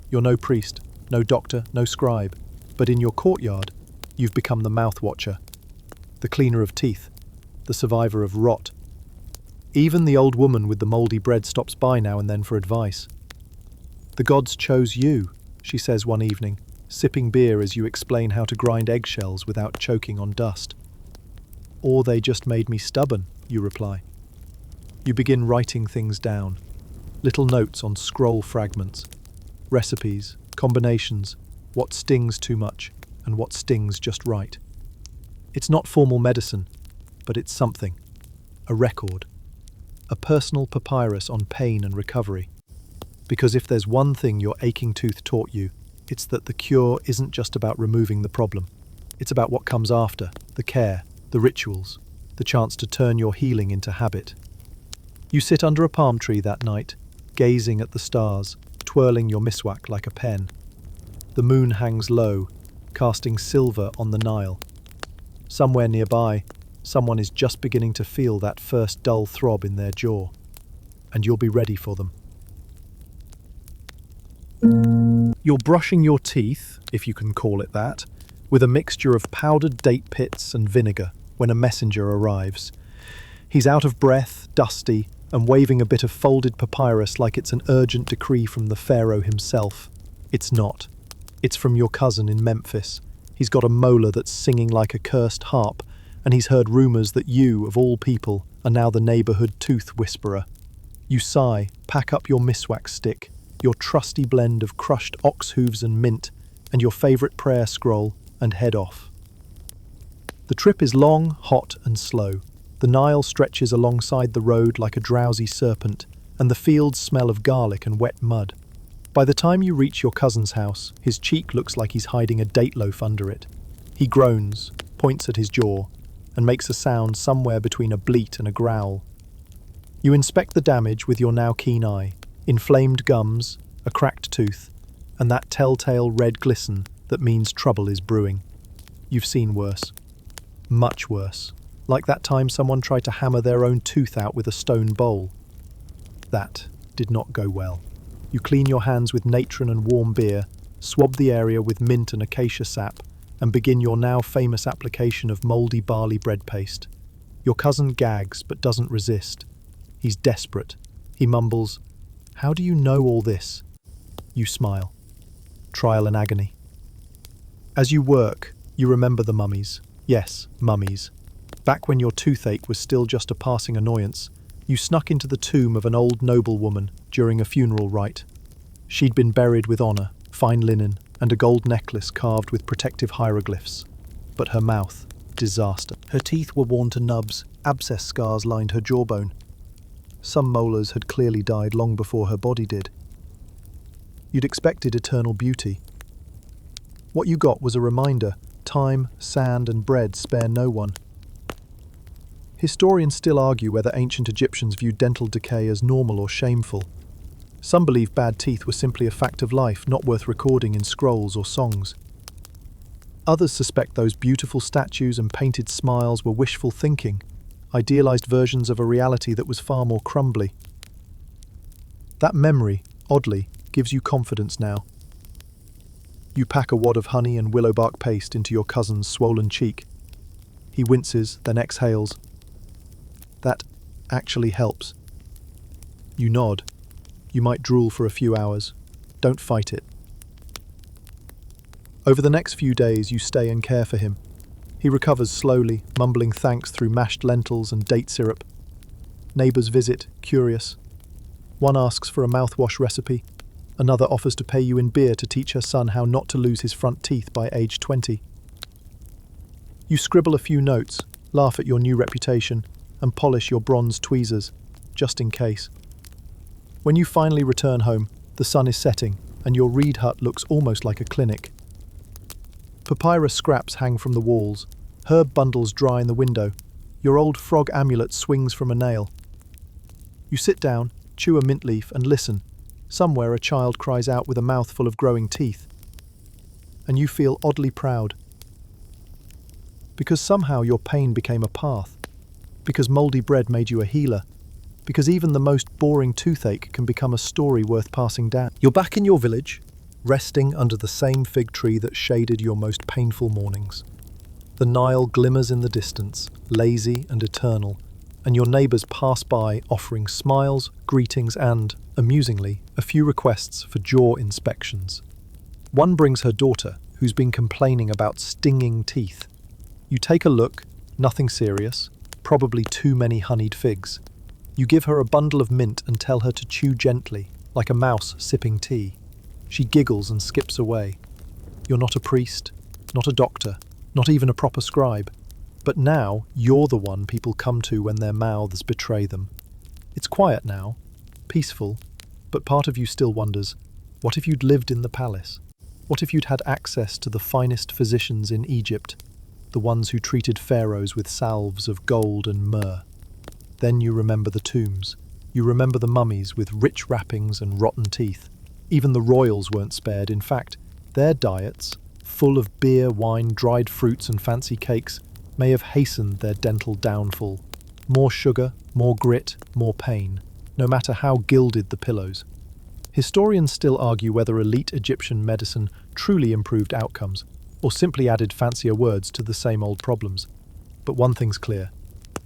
You're no priest, no doctor, no scribe, but in your courtyard, you've become the mouth watcher, the cleaner of teeth, the survivor of rot. Even the old woman with the mouldy bread stops by now and then for advice. The gods chose you, she says one evening, sipping beer as you explain how to grind eggshells without choking on dust. Or they just made me stubborn, you reply. You begin writing things down, little notes on scroll fragments, recipes, combinations, what stings too much and what stings just right. It's not formal medicine, but it's something, a record, a personal papyrus on pain and recovery. Because if there's one thing your aching tooth taught you, it's that the cure isn't just about removing the problem. It's about what comes after, the care, the rituals, the chance to turn your healing into habit. You sit under a palm tree that night, gazing at the stars, twirling your miswak like a pen. The moon hangs low, casting silver on the Nile. Somewhere nearby, someone is just beginning to feel that first dull throb in their jaw, and you'll be ready for them. You're brushing your teeth, if you can call it that, with a mixture of powdered date pits and vinegar when a messenger arrives. He's out of breath, dusty, and waving a bit of folded papyrus like it's an urgent decree from the pharaoh himself. It's not. It's from your cousin in Memphis. He's got a molar that's singing like a cursed harp, and he's heard rumours that you, of all people, are now the neighbourhood tooth whisperer. You sigh, pack up your miswak stick, your trusty blend of crushed ox hooves and mint, and your favourite prayer scroll, and head off. The trip is long, hot, and slow. The Nile stretches alongside the road like a drowsy serpent, and the fields smell of garlic and wet mud. By the time you reach your cousin's house, his cheek looks like he's hiding a date loaf under it. He groans, points at his jaw, and makes a sound somewhere between a bleat and a growl. You inspect the damage with your now keen eye, inflamed gums, a cracked tooth, and that telltale red glisten that means trouble is brewing. You've seen worse. Much worse. Like that time someone tried to hammer their own tooth out with a stone bowl. That did not go well. You clean your hands with natron and warm beer, swab the area with mint and acacia sap, and begin your now famous application of mouldy barley bread paste. Your cousin gags but doesn't resist. He's desperate. He mumbles, "How do you know all this?" You smile. Trial and agony. As you work, you remember the mummies. Yes, mummies. Back when your toothache was still just a passing annoyance, you snuck into the tomb of an old noblewoman during a funeral rite. She'd been buried with honour, fine linen, and a gold necklace carved with protective hieroglyphs. But her mouth, disaster. Her teeth were worn to nubs, abscess scars lined her jawbone. Some molars had clearly died long before her body did. You'd expected eternal beauty. What you got was a reminder: time, sand, and bread spare no one. Historians still argue whether ancient Egyptians viewed dental decay as normal or shameful. Some believe bad teeth were simply a fact of life, not worth recording in scrolls or songs. Others suspect those beautiful statues and painted smiles were wishful thinking, idealized versions of a reality that was far more crumbly. That memory, oddly, gives you confidence now. You pack a wad of honey and willow bark paste into your cousin's swollen cheek. He winces, then exhales. That actually helps. You nod. You might drool for a few hours. Don't fight it. Over the next few days, you stay and care for him. He recovers slowly, mumbling thanks through mashed lentils and date syrup. Neighbours visit, curious. One asks for a mouthwash recipe. Another offers to pay you in beer to teach her son how not to lose his front teeth by age 20. You scribble a few notes, laugh at your new reputation, and polish your bronze tweezers, just in case. When you finally return home, the sun is setting, and your reed hut looks almost like a clinic. Papyrus scraps hang from the walls, herb bundles dry in the window, your old frog amulet swings from a nail. You sit down, chew a mint leaf, and listen, Somewhere a child cries out with a mouthful of growing teeth, and you feel oddly proud. Because somehow your pain became a path, because mouldy bread made you a healer, because even the most boring toothache can become a story worth passing down. You're back in your village, resting under the same fig tree that shaded your most painful mornings. The Nile glimmers in the distance, lazy and eternal, and your neighbours pass by offering smiles, greetings and, amusingly, a few requests for jaw inspections. One brings her daughter, who's been complaining about stinging teeth. You take a look, nothing serious, probably too many honeyed figs. You give her a bundle of mint and tell her to chew gently, like a mouse sipping tea. She giggles and skips away. You're not a priest, not a doctor, not even a proper scribe. But now, you're the one people come to when their mouths betray them. It's quiet now, peaceful, but part of you still wonders, what if you'd lived in the palace? What if you'd had access to the finest physicians in Egypt, the ones who treated pharaohs with salves of gold and myrrh? Then you remember the tombs. You remember the mummies with rich wrappings and rotten teeth. Even the royals weren't spared. In fact, their diets, full of beer, wine, dried fruits and fancy cakes, may have hastened their dental downfall. More sugar, more grit, more pain, no matter how gilded the pillows. Historians still argue whether elite Egyptian medicine truly improved outcomes, or simply added fancier words to the same old problems. But one thing's clear.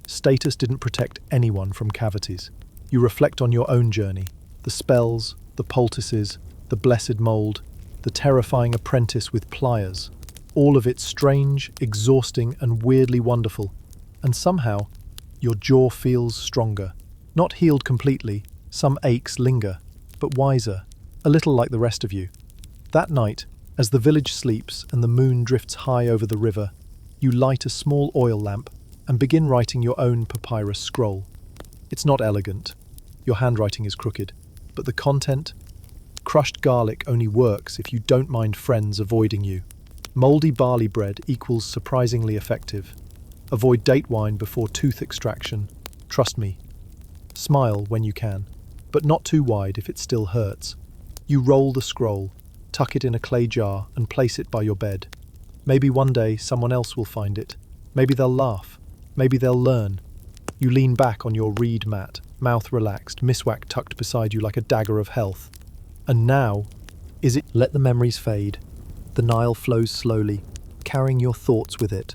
Status didn't protect anyone from cavities. You reflect on your own journey, the spells, the poultices, the blessed mould, the terrifying apprentice with pliers. All of it strange, exhausting, and weirdly wonderful. And somehow, your jaw feels stronger. Not healed completely, some aches linger, but wiser, a little like the rest of you. That night, as the village sleeps and the moon drifts high over the river, you light a small oil lamp and begin writing your own papyrus scroll. It's not elegant. Your handwriting is crooked, but the content? Crushed garlic only works if you don't mind friends avoiding you. Mouldy barley bread equals surprisingly effective. Avoid date wine before tooth extraction. Trust me. Smile when you can, but not too wide if it still hurts. You roll the scroll, tuck it in a clay jar and place it by your bed. Maybe one day someone else will find it. Maybe they'll laugh. Maybe they'll learn. You lean back on your reed mat, mouth relaxed, miswak tucked beside you like a dagger of health. And now, let the memories fade. The Nile flows slowly, carrying your thoughts with it.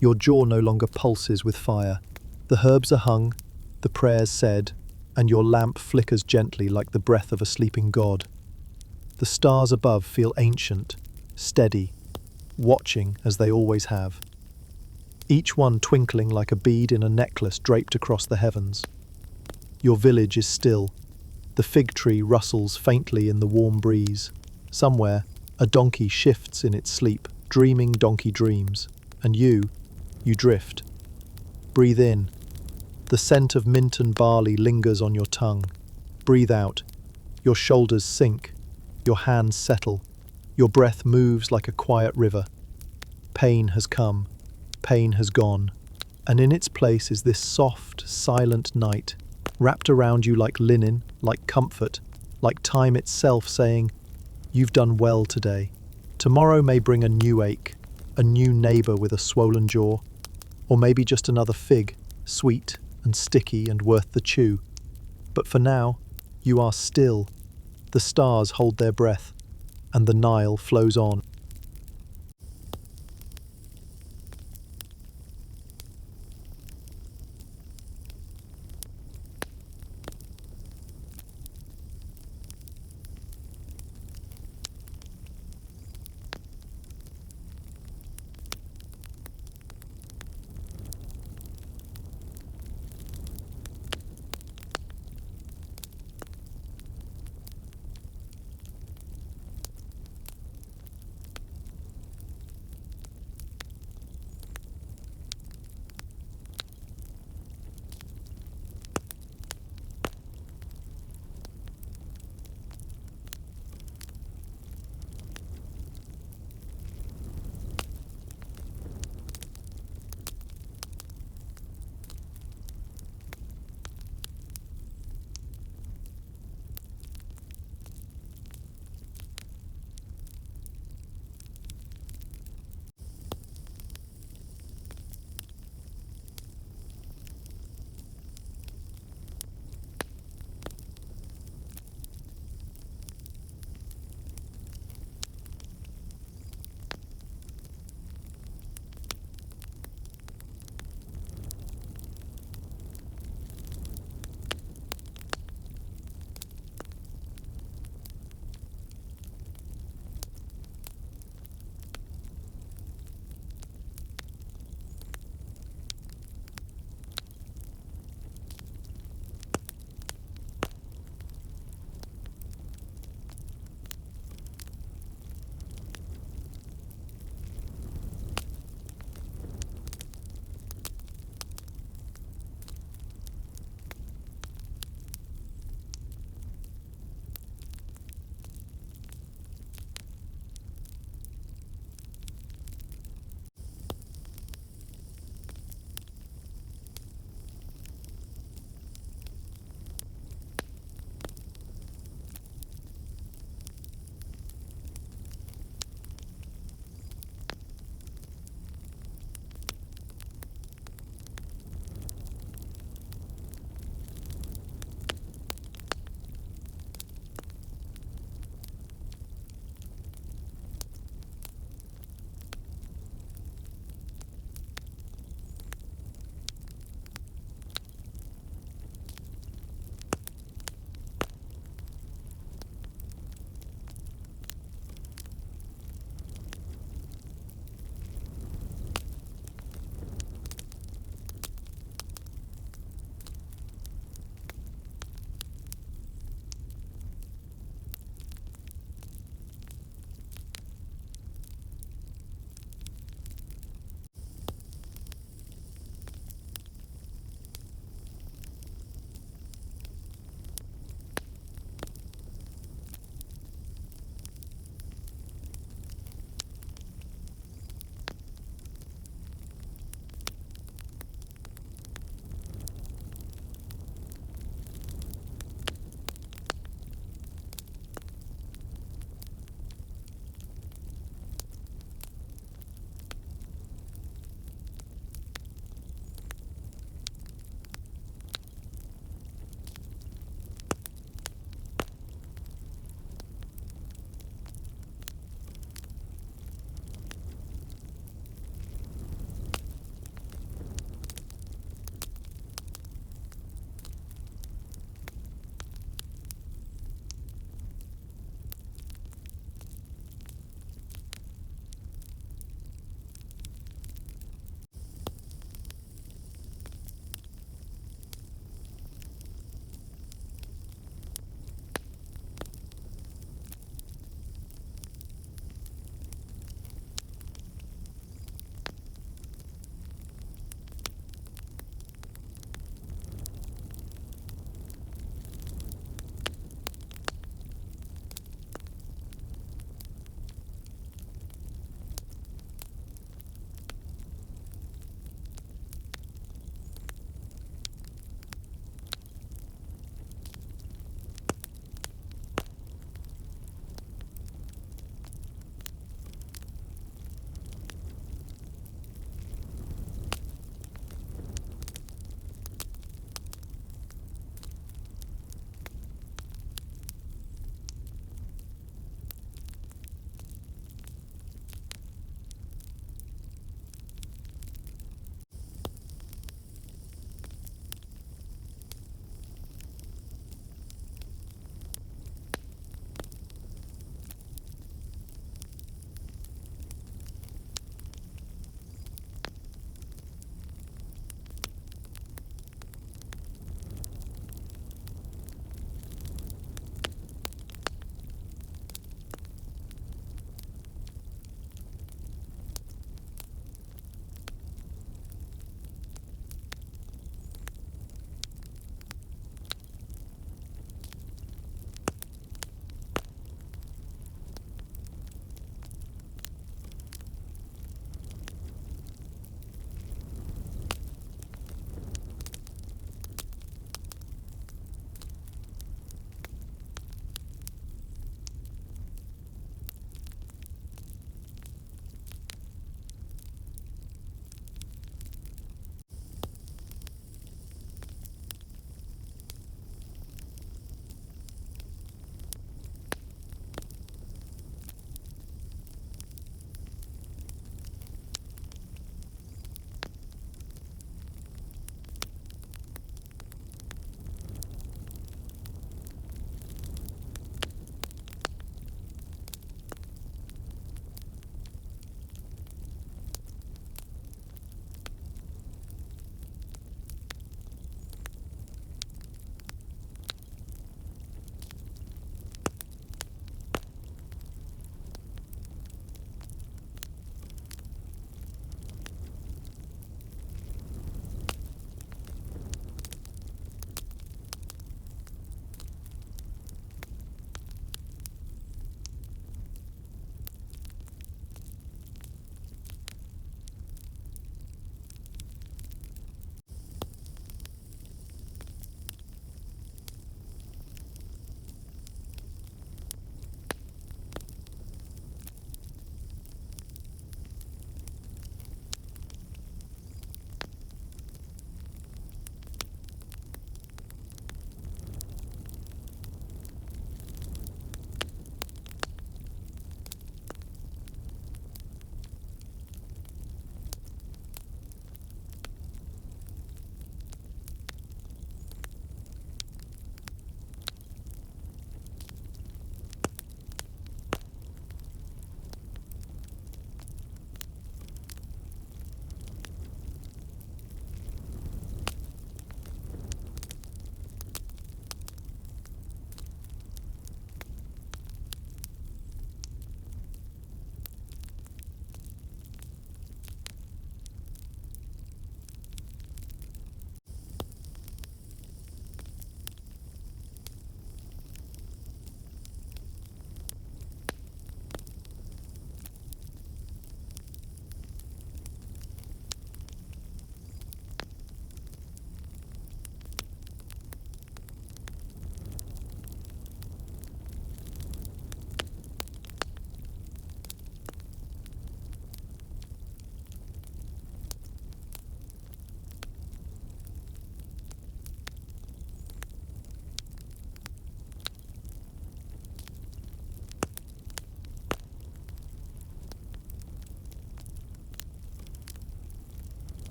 Your jaw no longer pulses with fire. The herbs are hung, the prayers said, and your lamp flickers gently like the breath of a sleeping god. The stars above feel ancient, steady, watching as they always have. Each one twinkling like a bead in a necklace draped across the heavens. Your village is still. The fig tree rustles faintly in the warm breeze. Somewhere, a donkey shifts in its sleep, dreaming donkey dreams. And you drift. Breathe in. The scent of mint and barley lingers on your tongue. Breathe out. Your shoulders sink. Your hands settle. Your breath moves like a quiet river. Pain has come. Pain has gone. And in its place is this soft, silent night, wrapped around you like linen, like comfort, like time itself saying, "You've done well today." Tomorrow may bring a new ache, a new neighbour with a swollen jaw, or maybe just another fig, sweet and sticky and worth the chew. But for now, you are still. The stars hold their breath, and the Nile flows on.